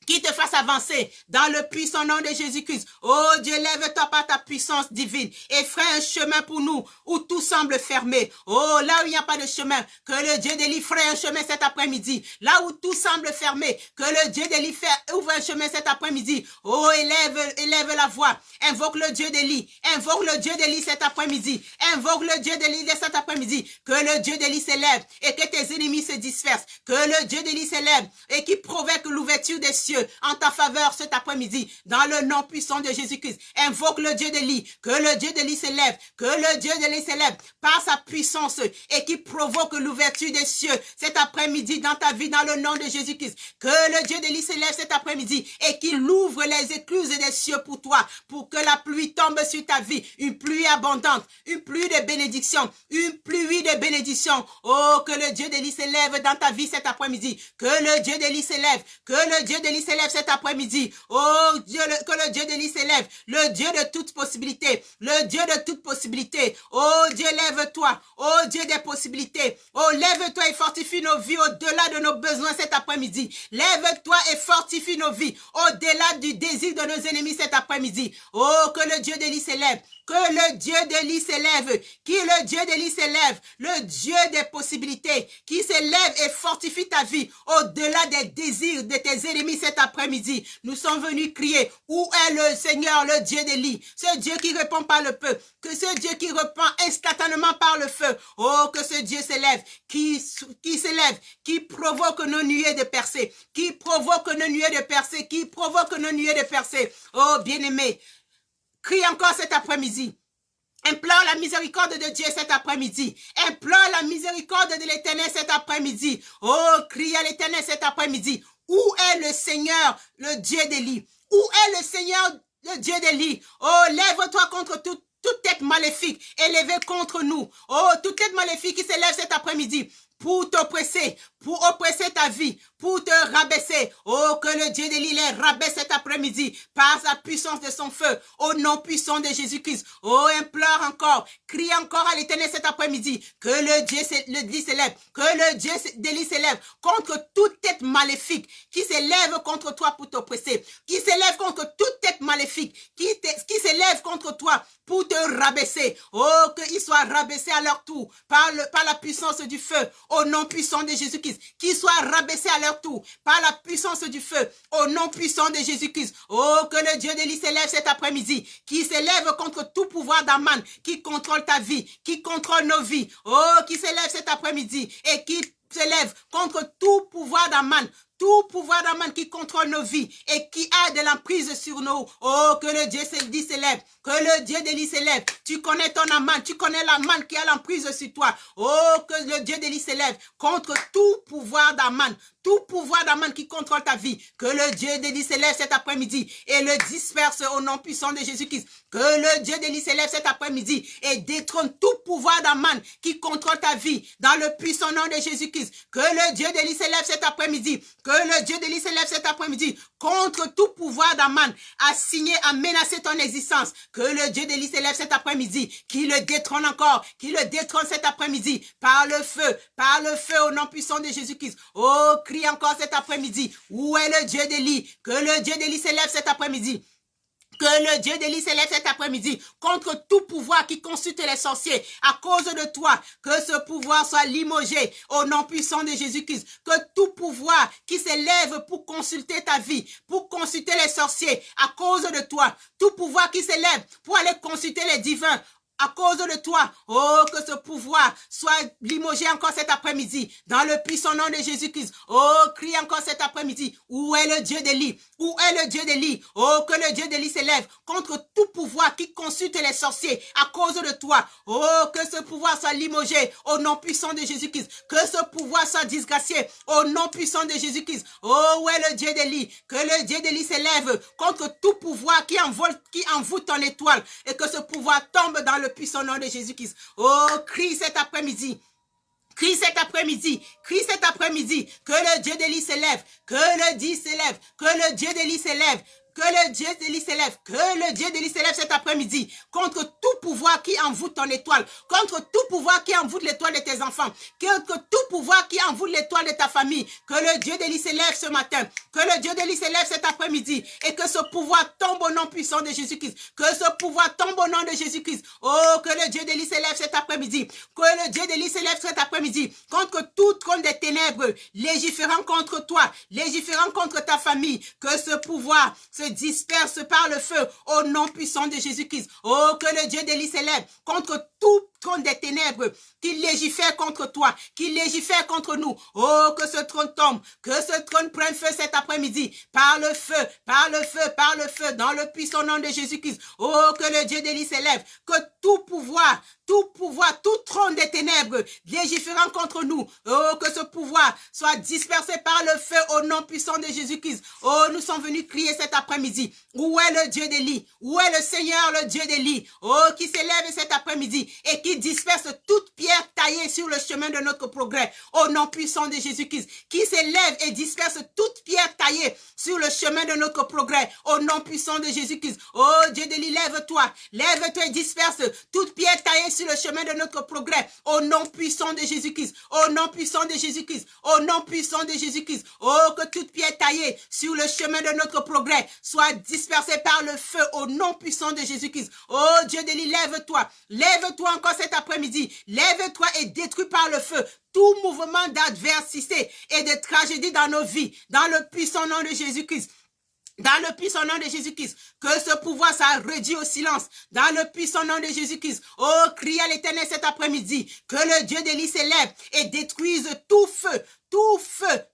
qui te fasse avancer dans le puissant nom de Jésus-Christ. Oh Dieu, lève-toi par ta puissance divine et ferai un chemin pour nous où tout semble fermé. Oh, là où il n'y a pas de chemin, que le Dieu d'Élie ferait un chemin cet après-midi. Là où tout semble fermé, que le Dieu d'Élie ouvre un chemin cet après-midi. Oh, élève la voix. Invoque le Dieu d'Élie. Invoque le Dieu d'Élie cet après-midi. Invoque le Dieu d'Élie cet après-midi. Que le Dieu d'Élie s'élève et que tes ennemis se dispersent. Que le Dieu d'Élie s'élève et qui provoque l'ouverture des cieux en ta faveur cet après-midi, dans le nom puissant de Jésus-Christ. Invoque le Dieu d'Élie, que le Dieu d'Élie s'élève, que le Dieu d'Élie s'élève par sa puissance et qui provoque l'ouverture des cieux cet après-midi dans ta vie, dans le nom de Jésus-Christ. Que le Dieu d'Élie s'élève cet après-midi et qu'il ouvre les écluses des cieux pour toi, pour que la pluie tombe sur ta vie, une pluie abondante, une pluie de bénédiction, une pluie de bénédiction. Oh, que le Dieu d'Élie s'élève dans ta vie cet après-midi, que le Dieu d'Élie s'élève, que le Dieu d'Élie s'élève cet après-midi. Oh Dieu, que le Dieu d'Élie s'élève, le Dieu de toute possibilité, le Dieu de toute possibilité. Oh Dieu, lève-toi, oh Dieu des possibilités. Oh, lève-toi et fortifie nos vies au-delà de nos besoins cet après-midi. Lève-toi et fortifie nos vies au-delà du désir de nos ennemis cet après-midi. Oh, que le Dieu d'Élie s'élève. Que le Dieu d'Élie s'élève, qui le Dieu d'Élie s'élève, le Dieu des possibilités, qui s'élève et fortifie ta vie au-delà des désirs de tes ennemis cet après-midi. Nous sommes venus crier, où est le Seigneur, le Dieu d'Élie, ce Dieu qui répond par le feu, que ce Dieu qui répond instantanément par le feu. Oh, que ce Dieu s'élève, qui s'élève, qui provoque nos nuées de percées, qui provoque nos nuées de percées, qui provoque nos nuées de percées. Oh, bien-aimé, crie encore cet après-midi. Implore la miséricorde de Dieu cet après-midi. Implore la miséricorde de l'Éternel cet après-midi. Oh, crie à l'Éternel cet après-midi. Où est le Seigneur, le Dieu d'Élie? Où est le Seigneur, le Dieu d'Élie? Oh, lève-toi contre toute tête maléfique élevée contre nous. Oh, toute tête maléfique qui s'élève cet après-midi pour t'oppresser, pour oppresser ta vie, pour te rabaisser. Oh, que le Dieu d'Élie les rabaisse cet après-midi par sa puissance de son feu, au nom puissant de Jésus-Christ. Oh, implore encore, crie encore à l'Éternel cet après-midi, que le Dieu d'Élie s'élève, que le Dieu d'Élie s'élève contre toute tête maléfique qui s'élève contre toi pour t'oppresser, qui s'élève contre toute tête maléfique, qui s'élève contre toi pour te rabaisser. Oh, qu'ils soient rabaissés à leur tour par la puissance du feu, au nom puissant de Jésus-Christ. Qu'ils soient rabaissés à leur tour par la puissance du feu, au nom puissant de Jésus-Christ. Oh, que le Dieu d'Élie s'élève cet après-midi, qui s'élève contre tout pouvoir d'Aman, qui contrôle ta vie, qui contrôle nos vies. Oh, qui s'élève cet après-midi et qui s'élève contre tout pouvoir d'Aman, tout pouvoir d'Aman qui contrôle nos vies et qui a de l'emprise sur nous. Oh, que le Dieu d'Élie s'élève, que le Dieu d'Élie s'élève. Tu connais ton Aman, tu connais l'Aman qui a l'emprise sur toi. Oh, que le Dieu d'Élie s'élève contre tout pouvoir d'Aman. Tout pouvoir d'Aman qui contrôle ta vie, que le Dieu d'Élie s'élève cet après-midi et le disperse au nom puissant de Jésus-Christ. Que le Dieu d'Élie s'élève cet après-midi et détrône tout pouvoir d'Aman qui contrôle ta vie dans le puissant nom de Jésus-Christ. Que le Dieu d'Élie s'élève cet après-midi. Que le Dieu d'Élie s'élève cet après-midi contre tout pouvoir d'Aman assigné à menacer ton existence. Que le Dieu d'Élie s'élève cet après-midi, qui le détrône encore, qui le détrône cet après-midi par le feu au nom puissant de Jésus-Christ. Oh, crie encore cet après-midi. Où est le Dieu d'Élie? Que le Dieu d'Élie s'élève cet après-midi. Que le Dieu d'Élie s'élève cet après-midi contre tout pouvoir qui consulte les sorciers à cause de toi. Que ce pouvoir soit limogé au nom puissant de Jésus-Christ. Que tout pouvoir qui s'élève pour consulter ta vie, pour consulter les sorciers à cause de toi, tout pouvoir qui s'élève pour aller consulter les divins, à cause de toi, oh, que ce pouvoir soit limogé encore cet après-midi, dans le puissant nom de Jésus-Christ. Oh, crie encore cet après-midi, où est le Dieu d'Élie? Où est le Dieu d'Élie? Oh, que le Dieu d'Élie s'élève contre tout pouvoir qui consulte les sorciers à cause de toi. Oh, que ce pouvoir soit limogé au nom puissant de Jésus-Christ. Que ce pouvoir soit disgracié au nom puissant de Jésus-Christ. Oh, où est le Dieu d'Élie? Que le Dieu d'Élie s'élève contre tout pouvoir qui envoûte ton étoile et que ce pouvoir tombe dans le puissant nom de Jésus-Christ. Oh, crie cet après-midi. Crie cet après-midi, crie cet après-midi, que le Dieu d'Élie s'élève, que le Dieu s'élève, que le Dieu d'Élie s'élève. Que le Dieu d'Élie s'élève, que le Dieu d'Élie s'élève cet après-midi contre tout pouvoir qui envoûte ton étoile, contre tout pouvoir qui envoûte l'étoile de tes enfants, contre tout pouvoir qui envoûte l'étoile de ta famille. Que le Dieu d'Élie s'élève ce matin, que le Dieu d'Élie s'élève cet après-midi et que ce pouvoir tombe au nom puissant de Jésus-Christ, que ce pouvoir tombe au nom de Jésus-Christ. Oh, que le Dieu d'Élie s'élève cet après-midi, que le Dieu d'Élie s'élève cet après-midi contre tout trône des ténèbres, légiférant contre toi, légiférant contre ta famille, que ce pouvoir se disperse par le feu au nom puissant de Jésus-Christ. Oh, que le Dieu d'Élie s'élève contre tout trône des ténèbres qui légifère contre toi, qui légifère contre nous. Oh, que ce trône tombe, que ce trône prenne feu cet après-midi par le feu, par le feu, par le feu, dans le puissant nom de Jésus-Christ. Oh, que le Dieu d'Élie s'élève, que tout pouvoir, tout trône des ténèbres légiférant contre nous, oh, que ce pouvoir soit dispersé par le feu au nom puissant de Jésus-Christ. Oh, nous sommes venus crier cet après-midi. Où est le Dieu d'Élie? Où est le Seigneur, le Dieu d'Élie? Oh, qui s'élève cet après-midi et qui disperse toute pierre taillée sur le chemin de notre progrès au nom puissant de Jésus-Christ. Qui s'élève et disperse toute pierre taillée sur le chemin de notre progrès au nom puissant de Jésus-Christ. Oh, Dieu d'Élie, lève-toi et disperse toute pierre taillée sur le chemin de notre progrès au nom puissant de Jésus-Christ, au nom puissant de Jésus-Christ, au nom puissant de Jésus-Christ. Oh, que toute pierre taillée sur le chemin de notre progrès soit dispersée par le feu au nom puissant de Jésus-Christ. Oh, Dieu d'Élie, lève-toi encore cet après-midi, lève-toi et détruis par le feu tout mouvement d'adversité et de tragédie dans nos vies, dans le puissant nom de Jésus-Christ. Dans le puissant nom de Jésus-Christ, que ce pouvoir soit réduit au silence. Dans le puissant nom de Jésus-Christ, oh, crie à l'Éternel cet après-midi, que le Dieu d'Élie s'élève et détruise tout feu,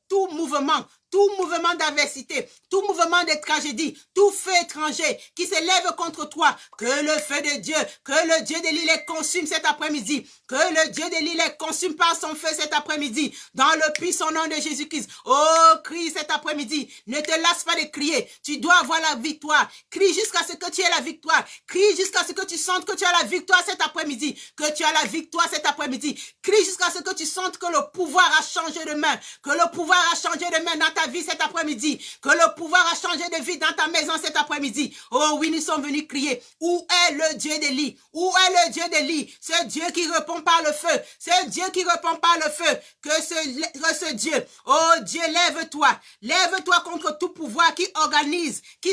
tout mouvement d'adversité, tout mouvement de tragédie, tout feu étranger qui s'élève contre toi, que le feu de Dieu, que le Dieu d'Élie les consume cet après-midi, que le Dieu d'Élie les consume par son feu cet après-midi, dans le puissant nom de Jésus-Christ. Oh, crie cet après-midi, ne te lasse pas de crier, tu dois avoir la victoire, crie jusqu'à ce que tu aies la victoire, crie jusqu'à ce que tu sentes que tu as la victoire cet après-midi, que tu as la victoire cet après-midi, crie jusqu'à ce que tu sentes que le pouvoir a changé de main, que le pouvoir a changé de main dans ta vie cet après-midi, que le pouvoir a changé de vie dans ta maison cet après-midi. Oh oui, nous sommes venus crier. Où est le Dieu d'Élie? Où est le Dieu d'Élie? Ce Dieu qui répond par le feu. Ce Dieu qui répond par le feu. Que ce Dieu, oh Dieu, lève-toi. Lève-toi contre tout pouvoir qui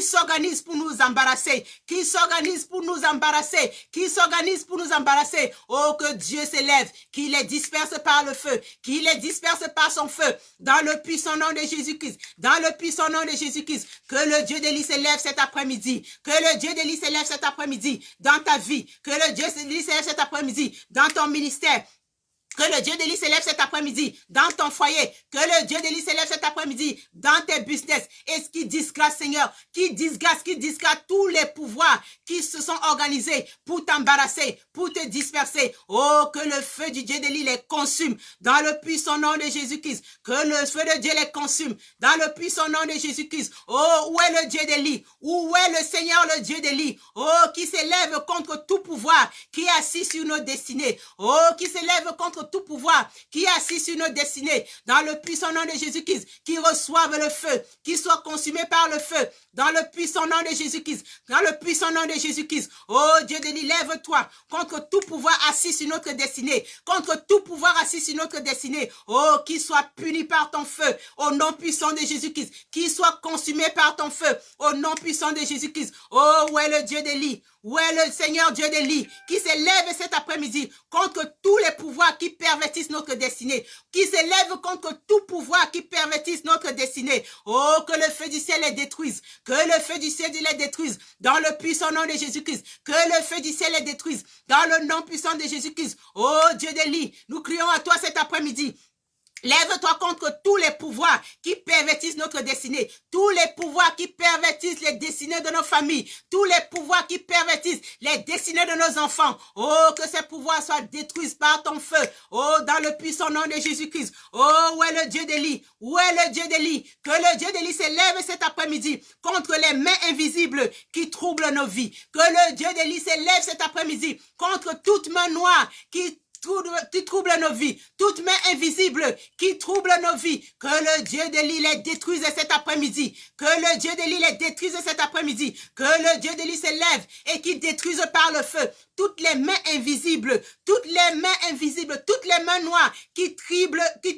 s'organise pour nous embarrasser. Qui s'organise pour nous embarrasser. Qui s'organise pour nous embarrasser. Oh, que Dieu s'élève. Qu'il les disperse par le feu. Qu'il les disperse par son feu. Dans le puissant nom de Jésus-Christ. Dans le puissant nom de Jésus-Christ. Que le Dieu d'Élie s'élève cet après-midi. Que le Dieu d'Élie s'élève cet après-midi dans ta vie. Que le Dieu d'Élie s'élève cet après-midi dans ton ministère. Que le Dieu d'Élie s'élève cet après-midi dans ton foyer. Que le Dieu d'Élie s'élève cet après-midi dans tes business. Et ce qui disgrâce, Seigneur, qui disgrâce tous les pouvoirs qui se sont organisés pour t'embarrasser, pour te disperser. Oh, que le feu du Dieu d'Élie les consume dans le puissant nom de Jésus-Christ. Que le feu de Dieu les consume dans le puissant nom de Jésus-Christ. Oh, où est le Dieu d'Élie? Où est le Seigneur, le Dieu d'Élie? Oh, qui s'élève contre tout pouvoir qui est assis sur nos destinées. Oh, qui s'élève contre tout pouvoir qui est assis sur nos destinées, dans le puissant nom de Jésus-Christ, qui reçoive le feu, qui soit consumé par le feu, dans le puissant nom de Jésus-Christ, dans le puissant nom de Jésus-Christ. Oh Dieu de l'île, lève-toi contre tout pouvoir assis sur notre destinée, contre tout pouvoir assis sur notre destinée. Oh, qui soit puni par ton feu, au nom puissant de Jésus-Christ, qui soit consumé par ton feu, au nom puissant de Jésus-Christ. Oh, où est le Dieu de l'île? Où est le Seigneur Dieu d'Élie qui s'élève cet après-midi contre tous les pouvoirs qui pervertissent notre destinée, qui s'élève contre tout pouvoir qui pervertisse notre destinée. Oh, que le feu du ciel les détruise, que le feu du ciel les détruise dans le puissant nom de Jésus-Christ, que le feu du ciel les détruise dans le nom puissant de Jésus-Christ. Oh Dieu d'Élie, nous crions à toi cet après-midi. Lève-toi contre tous les pouvoirs qui pervertissent notre destinée, tous les pouvoirs qui pervertissent les destinées de nos familles, tous les pouvoirs qui pervertissent les destinées de nos enfants. Oh, que ces pouvoirs soient détruits par ton feu. Oh, dans le puissant nom de Jésus-Christ. Oh, où est le Dieu d'Élie? Où est le Dieu d'Élie? Que le Dieu d'Élie s'élève cet après-midi contre les mains invisibles qui troublent nos vies. Que le Dieu d'Élie s'élève cet après-midi contre toute main noire qui trouble nos vies, toute main invisible qui trouble nos vies, que le Dieu d'Élie les détruise cet après-midi, que le Dieu d'Élie les détruise cet après-midi, que le Dieu d'Élie se lève et qui détruise par le feu toutes les mains invisibles, toutes les mains invisibles, toutes les mains noires qui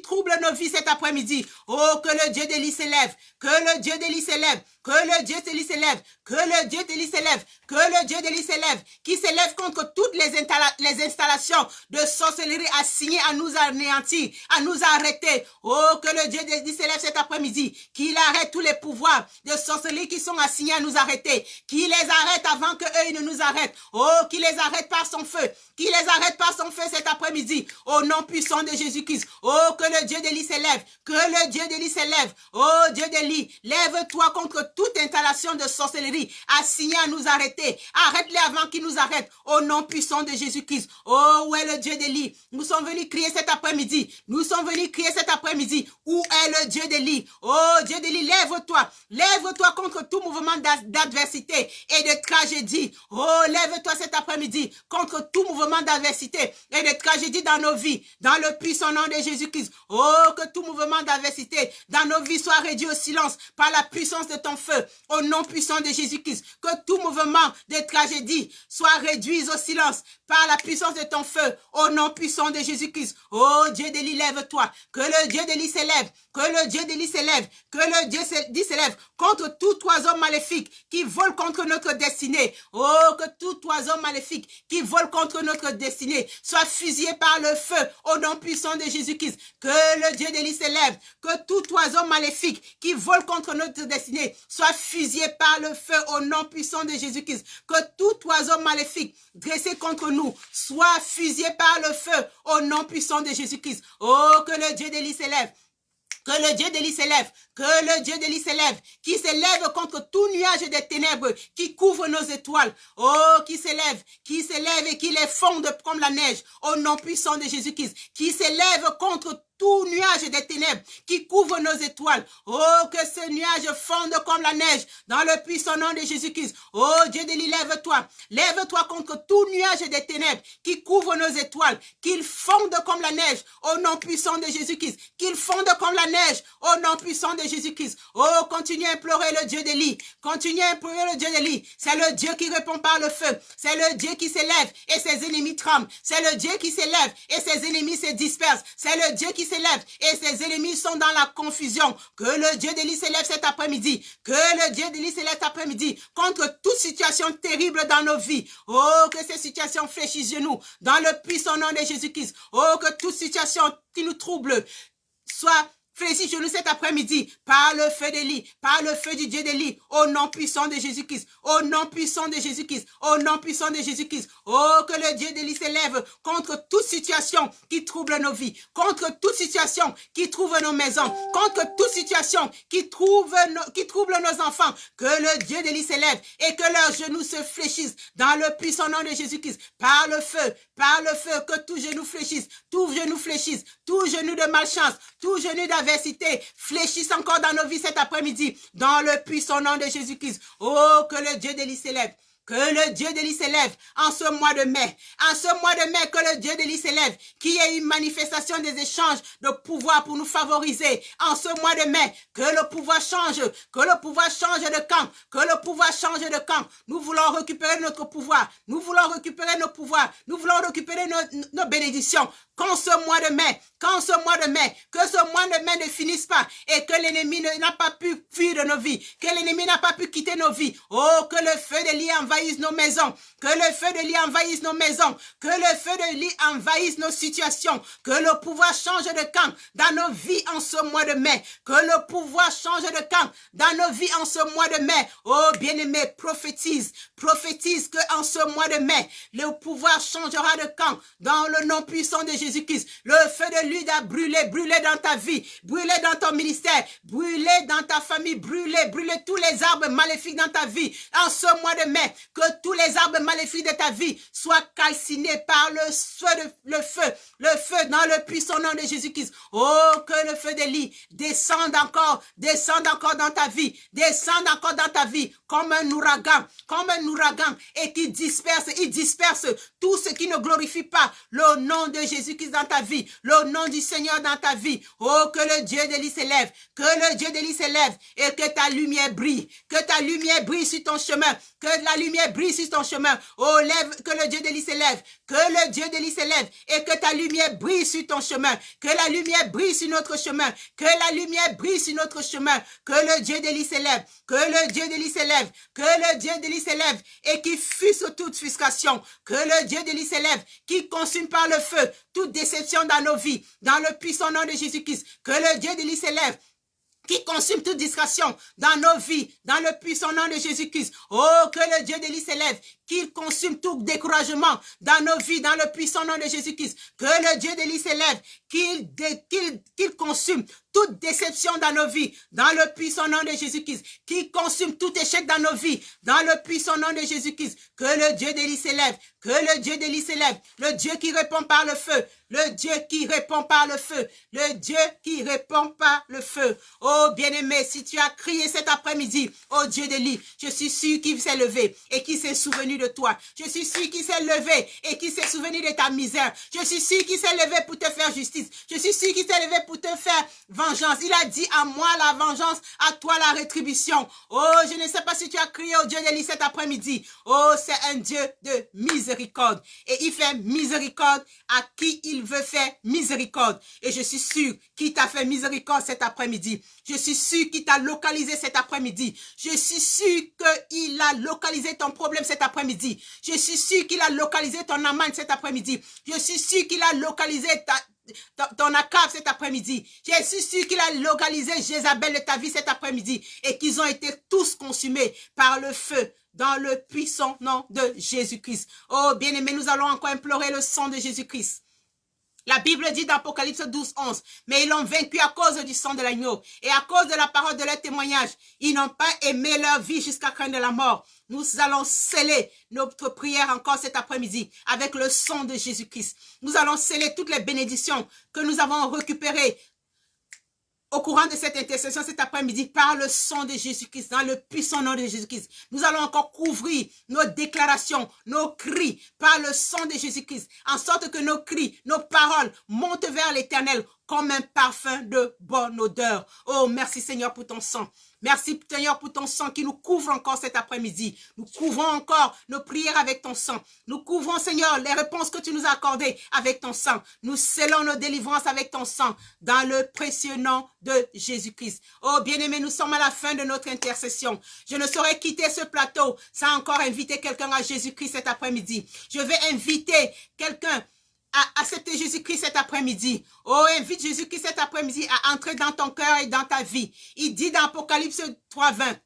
troublent nos vies cet après-midi. Oh, que le Dieu d'Élie se lève, que le Dieu d'Élie se lève, que le Dieu d'Élie se lève, que le Dieu d'Élie se lève, que le Dieu d'Élie se lève, qui s'élève contre toutes les installations de sorcellerie assignées à nous anéantir, à nous arrêter. Oh, que le Dieu d'Élie se lève cet après-midi, qu'il arrête tous les pouvoirs de sorcellerie qui sont assignés à nous arrêter, qu'il les arrête avant qu'eux ne nous arrêtent. Oh, qu'il les arrête par son feu, qu'il les arrête par son feu cet après-midi, au nom puissant de Jésus-Christ. Oh, que le Dieu d'Élie s'élève, que le Dieu d'Élie s'élève. Oh, Dieu d'Élie, lève-toi contre toute installation de sorcellerie assignée à nous arrêter. Arrête-les avant qu'ils nous arrêtent, au nom puissant de Jésus-Christ. Oh, où est le Dieu d'Élie? Nous sommes venus crier cet après-midi. Nous sommes venus crier cet après-midi. Où est le Dieu d'Élie? Oh, Dieu d'Élie, lève-toi. Lève-toi contre tout mouvement d'adversité et de tragédie. Oh, lève-toi cet après-midi contre tout mouvement d'adversité et de tragédie dans nos vies, dans le puissant nom de Jésus-Christ. Oh, que tout mouvement d'adversité dans nos vies soit réduit au silence par la puissance de ton feu, au nom puissant de Jésus-Christ. Que tout mouvement de tragédie soit réduit au silence par la puissance de ton feu, au nom puissant de Jésus-Christ. Oh, Dieu d'Élie, lève-toi. Que le Dieu d'Élie s'élève, que le Dieu d'Élie s'élève, que le Dieu d'Élie s'élève contre tout oiseau maléfique qui vole contre notre destinée. Oh, que tout oiseau maléfique qui vole contre notre destinée soit fusillé par le feu, au nom puissant de Jésus-Christ. Que le Dieu d'Élie s'élève, que tout oiseau maléfique qui vole contre notre destinée soit fusillé par le feu, au nom puissant de Jésus-Christ. Que tout oiseau maléfique dressé contre nous soit fusillé par le feu, au nom puissant de Jésus-Christ. Oh, que le Dieu d'Élie s'élève. Que le Dieu d'Élie s'élève, que le Dieu d'Élie s'élève, qui s'élève contre tout nuage de ténèbres qui couvre nos étoiles. Oh, qui s'élève et qui les fonde comme la neige, au nom puissant de Jésus-Christ, qui s'élève contre tout nuage des ténèbres qui couvre nos étoiles. Oh, que ce nuage fonde comme la neige dans le puissant nom de Jésus-Christ. Oh, Dieu d'Élie, lève-toi. Lève-toi contre tout nuage des ténèbres qui couvre nos étoiles, qu'il fonde comme la neige au nom puissant de Jésus-Christ. Qu'il fonde comme la neige au nom puissant de Jésus-Christ. Oh, continue à implorer le Dieu d'Élie. Continue à implorer le Dieu d'Élie. C'est le Dieu qui répond par le feu. C'est le Dieu qui s'élève et ses ennemis tremblent. C'est le Dieu qui s'élève et ses ennemis se dispersent. C'est le Dieu qui s'élève et ses ennemis sont dans la confusion. Que le Dieu d'Élie s'élève cet après-midi. Que le Dieu d'Élie s'élève cet après-midi contre toute situation terrible dans nos vies. Oh, que ces situations fléchissent genoux dans le puissant nom de Jésus-Christ. Oh, que toute situation qui nous trouble soit Fléchis-nous cet après-midi par le feu d'Élie, par le feu du Dieu d'Élie, au nom puissant de Jésus-Christ, au nom puissant de Jésus-Christ, au nom puissant de Jésus-Christ. Oh, que le Dieu d'Élie s'élève contre toute situation qui trouble nos vies, contre toute situation qui trouble nos maisons, contre toute situation qui trouble nos enfants. Que le Dieu d'Élie s'élève et que leurs genoux se fléchissent dans le puissant nom de Jésus-Christ. Par le feu, que tout genou fléchisse, tout genou fléchisse, tout genou de malchance, tout genou d'adversité fléchisse encore dans nos vies cet après-midi, dans le puissant nom de Jésus-Christ. Oh, que le Dieu d'Élie s'élève. Que le Dieu d'Élie s'élève en ce mois de mai. En ce mois de mai, que le Dieu d'Élie s'élève. Qu'il y ait une manifestation des échanges de pouvoir pour nous favoriser. En ce mois de mai, que le pouvoir change. Que le pouvoir change de camp. Que le pouvoir change de camp. Nous voulons récupérer notre pouvoir. Nous voulons récupérer nos pouvoirs. Nous voulons récupérer nos bénédictions. Qu'en ce mois de mai, que ce mois de mai ne finisse pas et que l'ennemi n'a pas pu fuir de nos vies, que l'ennemi n'a pas pu quitter nos vies. Oh, que le feu d'Élie envahisse nos maisons, que le feu d'Élie envahisse nos maisons, que le feu d'Élie envahisse nos situations, que le pouvoir change de camp dans nos vies en ce mois de mai, que le pouvoir change de camp dans nos vies en ce mois de mai. Oh, bien-aimé, prophétise que en ce mois de mai, le pouvoir changera de camp dans le nom puissant de Jésus-Christ. Le feu de lui a brûlé dans ta vie, brûlé dans ton ministère, brûlé dans ta famille, brûlé tous les arbres maléfiques dans ta vie. En ce mois de mai, que tous les arbres maléfiques de ta vie soient calcinés par le feu dans le puissant nom de Jésus-Christ. Oh, que le feu d'Élie descende encore dans ta vie, descende encore dans ta vie comme un ouragan, et qui disperse tout ce qui ne glorifie pas le nom de Jésus-Christ dans ta vie, le nom du Seigneur dans ta vie. Oh, que le Dieu d'Élie s'élève, et que ta lumière brille, sur ton chemin, que la lumière brille sur ton chemin. Oh, que le Dieu d'Élie s'élève, et que ta lumière brille sur ton chemin, que la lumière brille sur notre chemin, que le Dieu d'Élie s'élève, et qui fuse toute frustration, que le Dieu d'Élie s'élève, qui consume par le feu toute déception dans nos vies, dans le puissant nom de Jésus-Christ, que le Dieu d'Élie s'élève, qui consume toute distraction dans nos vies, dans le puissant nom de Jésus-Christ. Oh, que le Dieu d'Élie s'élève, qu'il consume tout découragement dans nos vies, dans le puissant nom de Jésus-Christ. Que le Dieu d'Élie s'élève, qu'il consume toute déception dans nos vies, dans le puissant nom de Jésus-Christ. Qu'il consume tout échec dans nos vies, dans le puissant nom de Jésus-Christ. Que le Dieu d'Élie s'élève, le Dieu qui répond par le feu, le Dieu qui répond par le feu, Oh, bien-aimé, si tu as crié cet après-midi, oh Dieu d'Élie, je suis sûr qu'il s'est levé et qu'il s'est souvenu de toi. Je suis sûr qu'il s'est levé et qu'il s'est souvenu de ta misère. Je suis sûr qu'il s'est levé pour te faire justice. Je suis sûr qu'il s'est levé pour te faire vengeance. Il a dit à moi la vengeance, à toi la rétribution. Oh, je ne sais pas si tu as crié au Dieu d'Élie cet après-midi. Oh, c'est un Dieu de miséricorde. Et il fait miséricorde à qui il veut faire miséricorde. Et je suis sûr qu'il t'a fait miséricorde cet après-midi. Je suis sûr qu'il t'a localisé cet après-midi. Je suis sûr qu'il a localisé ton problème cet après-midi. Je suis sûr qu'il a localisé ton amant cet après-midi. Je suis sûr qu'il a localisé ton Akab cet après-midi. Je suis sûr qu'il a localisé Jézabel de ta vie cet après-midi. Et qu'ils ont été tous consumés par le feu dans le puissant nom de Jésus-Christ. Oh, bien-aimés, nous allons encore implorer le sang de Jésus-Christ. La Bible dit dans Apocalypse 12, 11, mais ils l'ont vaincu à cause du sang de l'agneau et à cause de la parole de leur témoignage. Ils n'ont pas aimé leur vie jusqu'à craindre la mort. Nous allons sceller notre prière encore cet après-midi avec le sang de Jésus-Christ. Nous allons sceller toutes les bénédictions que nous avons récupérées au courant de cette intercession cet après-midi par le sang de Jésus-Christ, dans le puissant nom de Jésus-Christ. Nous allons encore couvrir nos déclarations, nos cris par le sang de Jésus-Christ, en sorte que nos cris, nos paroles montent vers l'Éternel comme un parfum de bonne odeur. Oh, merci Seigneur pour ton sang. Merci Seigneur pour ton sang qui nous couvre encore cet après-midi. Nous couvrons encore nos prières avec ton sang. Nous couvrons Seigneur les réponses que tu nous as accordées avec ton sang. Nous scellons nos délivrances avec ton sang dans le précieux nom de Jésus-Christ. Oh bien-aimés, nous sommes à la fin de notre intercession. Je ne saurais quitter ce plateau sans encore inviter quelqu'un à Jésus-Christ cet après-midi. Je vais inviter quelqu'un à accepter Jésus-Christ cet après-midi. Oh, invite Jésus-Christ cet après-midi à entrer dans ton cœur et dans ta vie. Il dit dans Apocalypse 3:20,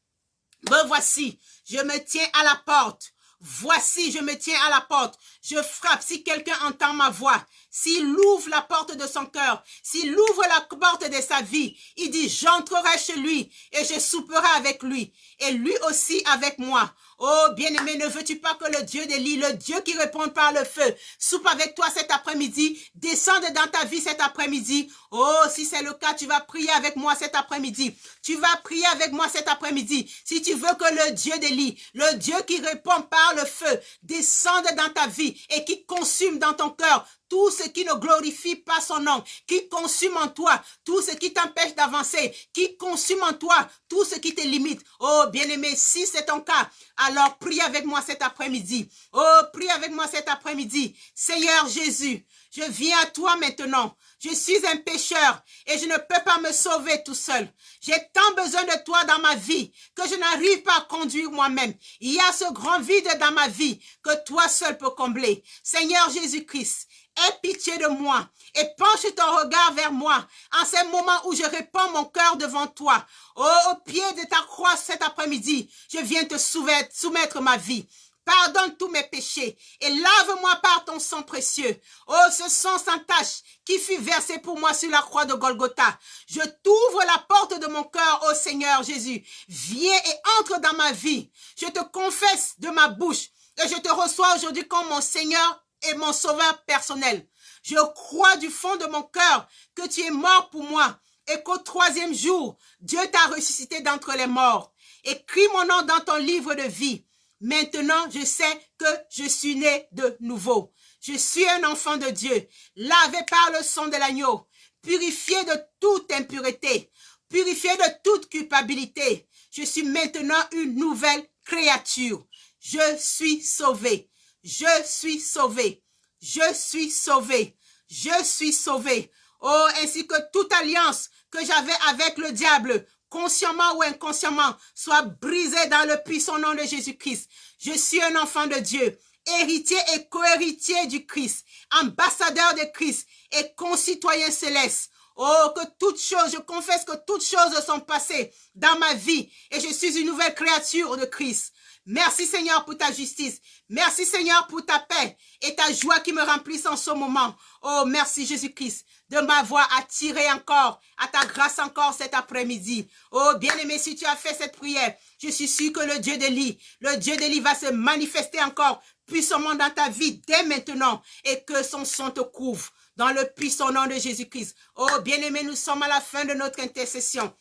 me voici, je me tiens à la porte. Voici, je me tiens à la porte. Je frappe. Si quelqu'un entend ma voix, s'il ouvre la porte de son cœur, s'il ouvre la porte de sa vie, il dit, j'entrerai chez lui et je souperai avec lui et lui aussi avec moi. Oh, bien-aimé, ne veux-tu pas que le Dieu d'Élie, le Dieu qui répond par le feu, soupe avec toi cet après-midi, descende dans ta vie cet après-midi. Oh, si c'est le cas, tu vas prier avec moi cet après-midi. Tu vas prier avec moi cet après-midi. Si tu veux que le Dieu d'Élie, le Dieu qui répond par le feu, descende dans ta vie et qui consume dans ton cœur tout ce qui ne glorifie pas son nom, qui consume en toi tout ce qui t'empêche d'avancer, qui consume en toi tout ce qui te limite. Oh, bien-aimé, si c'est ton cas, alors prie avec moi cet après-midi. Oh, prie avec moi cet après-midi. Seigneur Jésus, je viens à toi maintenant. Je suis un pécheur et je ne peux pas me sauver tout seul. J'ai tant besoin de toi dans ma vie que je n'arrive pas à conduire moi-même. Il y a ce grand vide dans ma vie que toi seul peux combler. Seigneur Jésus-Christ, aie pitié de moi et penche ton regard vers moi en ces moments où je répands mon cœur devant toi. Oh, au pied de ta croix cet après-midi, je viens te soumettre ma vie. Pardonne tous mes péchés et lave-moi par ton sang précieux. Oh, ce sang sans tache qui fut versé pour moi sur la croix de Golgotha. Je t'ouvre la porte de mon cœur, ô Seigneur Jésus. Viens et entre dans ma vie. Je te confesse de ma bouche et je te reçois aujourd'hui comme mon Seigneur et mon sauveur personnel. Je crois du fond de mon cœur que tu es mort pour moi et qu'au troisième jour, Dieu t'a ressuscité d'entre les morts. Écris mon nom dans ton livre de vie. Maintenant, je sais que je suis né de nouveau. Je suis un enfant de Dieu, lavé par le sang de l'agneau, purifié de toute impureté, purifié de toute culpabilité. Je suis maintenant une nouvelle créature. Je suis sauvé. Je suis sauvé. Je suis sauvé. Je suis sauvé. Oh, ainsi que toute alliance que j'avais avec le diable, consciemment ou inconsciemment, soit brisée dans le puissant nom de Jésus-Christ. Je suis un enfant de Dieu, héritier et co-héritier du Christ, ambassadeur de Christ et concitoyen céleste. Oh, que toutes choses, je confesse que toutes choses sont passées dans ma vie et je suis une nouvelle créature de Christ. Merci Seigneur pour ta justice. Merci Seigneur pour ta paix et ta joie qui me remplissent en ce moment. Oh, merci Jésus-Christ de m'avoir attiré encore à ta grâce encore cet après-midi. Oh, bien-aimé, si tu as fait cette prière, je suis sûr que le Dieu d'Élie va se manifester encore puissamment dans ta vie dès maintenant et que son sang te couvre dans le puissant nom de Jésus-Christ. Oh, bien-aimé, nous sommes à la fin de notre intercession.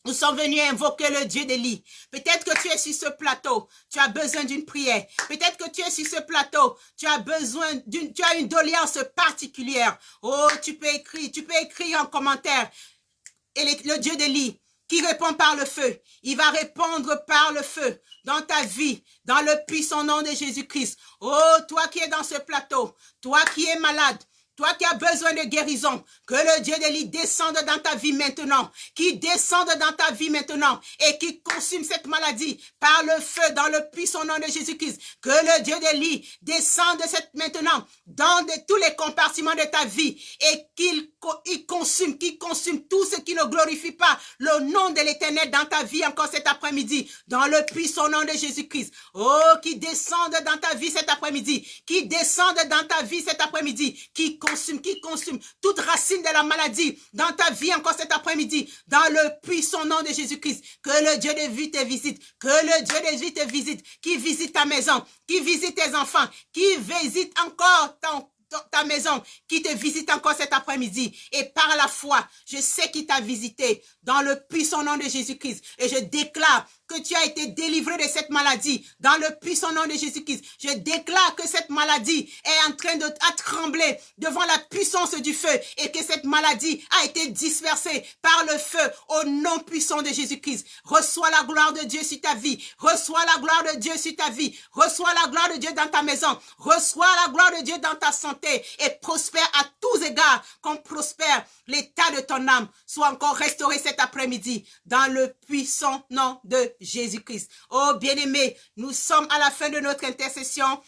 Nous sommes venus invoquer le Dieu d'Élie. Peut-être que tu es sur ce plateau, tu as besoin d'une prière. Peut-être que tu es sur ce plateau, tu as une doléance particulière. Oh, tu peux écrire en commentaire. Et le Dieu d'Élie qui répond par le feu, il va répondre par le feu dans ta vie, dans le puissant nom de Jésus-Christ. Oh, toi qui es dans ce plateau, toi qui es malade, toi qui as besoin de guérison, que le Dieu d'Élie descende dans ta vie maintenant, qui descende dans ta vie maintenant et qui consume cette maladie par le feu dans le puissant nom de Jésus-Christ. Que le Dieu d'Élie descende maintenant dans tous les compartiments de ta vie et qu'il consume tout ce qui ne glorifie pas le nom de l'Éternel dans ta vie encore cet après-midi, dans le puissant nom de Jésus-Christ. Oh, qui descende dans ta vie cet après-midi, qui descende dans ta vie cet après-midi, qui consume toute racine de la maladie dans ta vie encore cet après-midi, dans le puissant nom de Jésus-Christ. Que le Dieu de vie te visite, que le Dieu de vie te visite, qui visite ta maison, qui visite tes enfants, qui visite encore ta maison, qui te visite encore cet après-midi. Et par la foi, je sais qu'il t'a visité dans le puissant nom de Jésus-Christ. Et je déclare que tu as été délivré de cette maladie dans le puissant nom de Jésus-Christ. Je déclare que cette maladie est en train de trembler devant la puissance du feu et que cette maladie a été dispersée par le feu au nom puissant de Jésus-Christ. Reçois la gloire de Dieu sur ta vie. Reçois la gloire de Dieu sur ta vie. Reçois la gloire de Dieu dans ta maison. Reçois la gloire de Dieu dans ta santé et prospère à tous égards, comme prospère l'état de ton âme. Sois encore restauré cet après-midi dans le puissant nom de Jésus-Christ. Oh bien-aimé, nous sommes à la fin de notre intercession.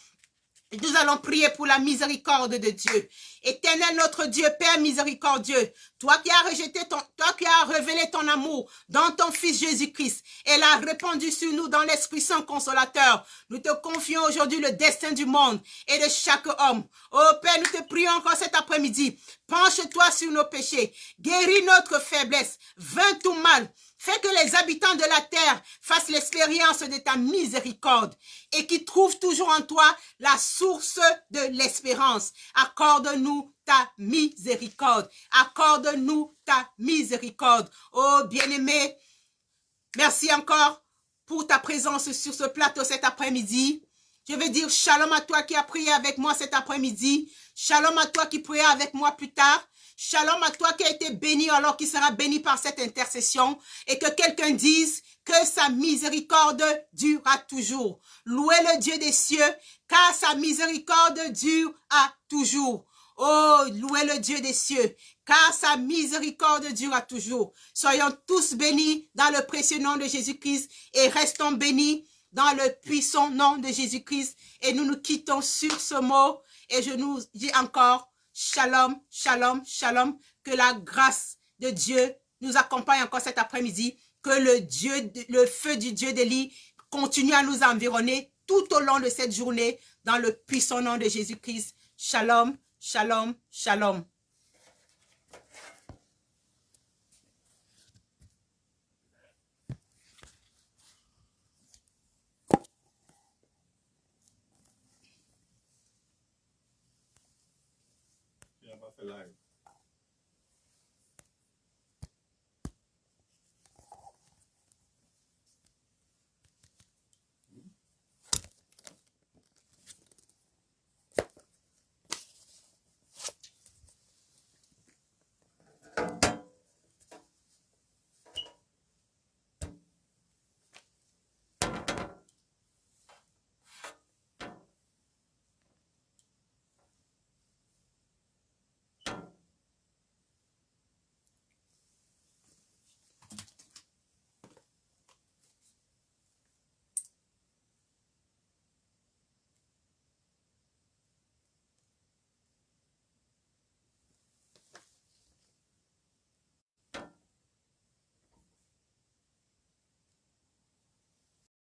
Nous allons prier pour la miséricorde de Dieu. Éternel notre Dieu, Père miséricordieux, toi qui as révélé ton amour dans ton Fils Jésus-Christ et l'as répandu sur nous dans l'Esprit Saint consolateur, nous te confions aujourd'hui le destin du monde et de chaque homme. Oh Père, nous te prions encore cet après-midi. Penche-toi sur nos péchés, guéris notre faiblesse, vainc tout mal. Fais que les habitants de la terre fassent l'expérience de ta miséricorde et qu'ils trouvent toujours en toi la source de l'espérance. Accorde-nous ta miséricorde. Accorde-nous ta miséricorde. Oh bien-aimé, merci encore pour ta présence sur ce plateau cet après-midi. Je veux dire shalom à toi qui as prié avec moi cet après-midi. Shalom à toi qui priera avec moi plus tard. Shalom à toi qui a été béni alors qu'il sera béni par cette intercession. Et que quelqu'un dise que sa miséricorde durera toujours. Louez le Dieu des cieux, car sa miséricorde dure à toujours. Oh, louez le Dieu des cieux, car sa miséricorde dure à toujours. Soyons tous bénis dans le précieux nom de Jésus-Christ et restons bénis dans le puissant nom de Jésus-Christ. Et nous nous quittons sur ce mot. Et je nous dis encore, shalom, shalom, shalom. Que la grâce de Dieu nous accompagne encore cet après-midi. Que le feu du Dieu d'Élie continue à nous environner tout au long de cette journée dans le puissant nom de Jésus-Christ. Shalom, shalom, shalom. Il n'a pas fait live.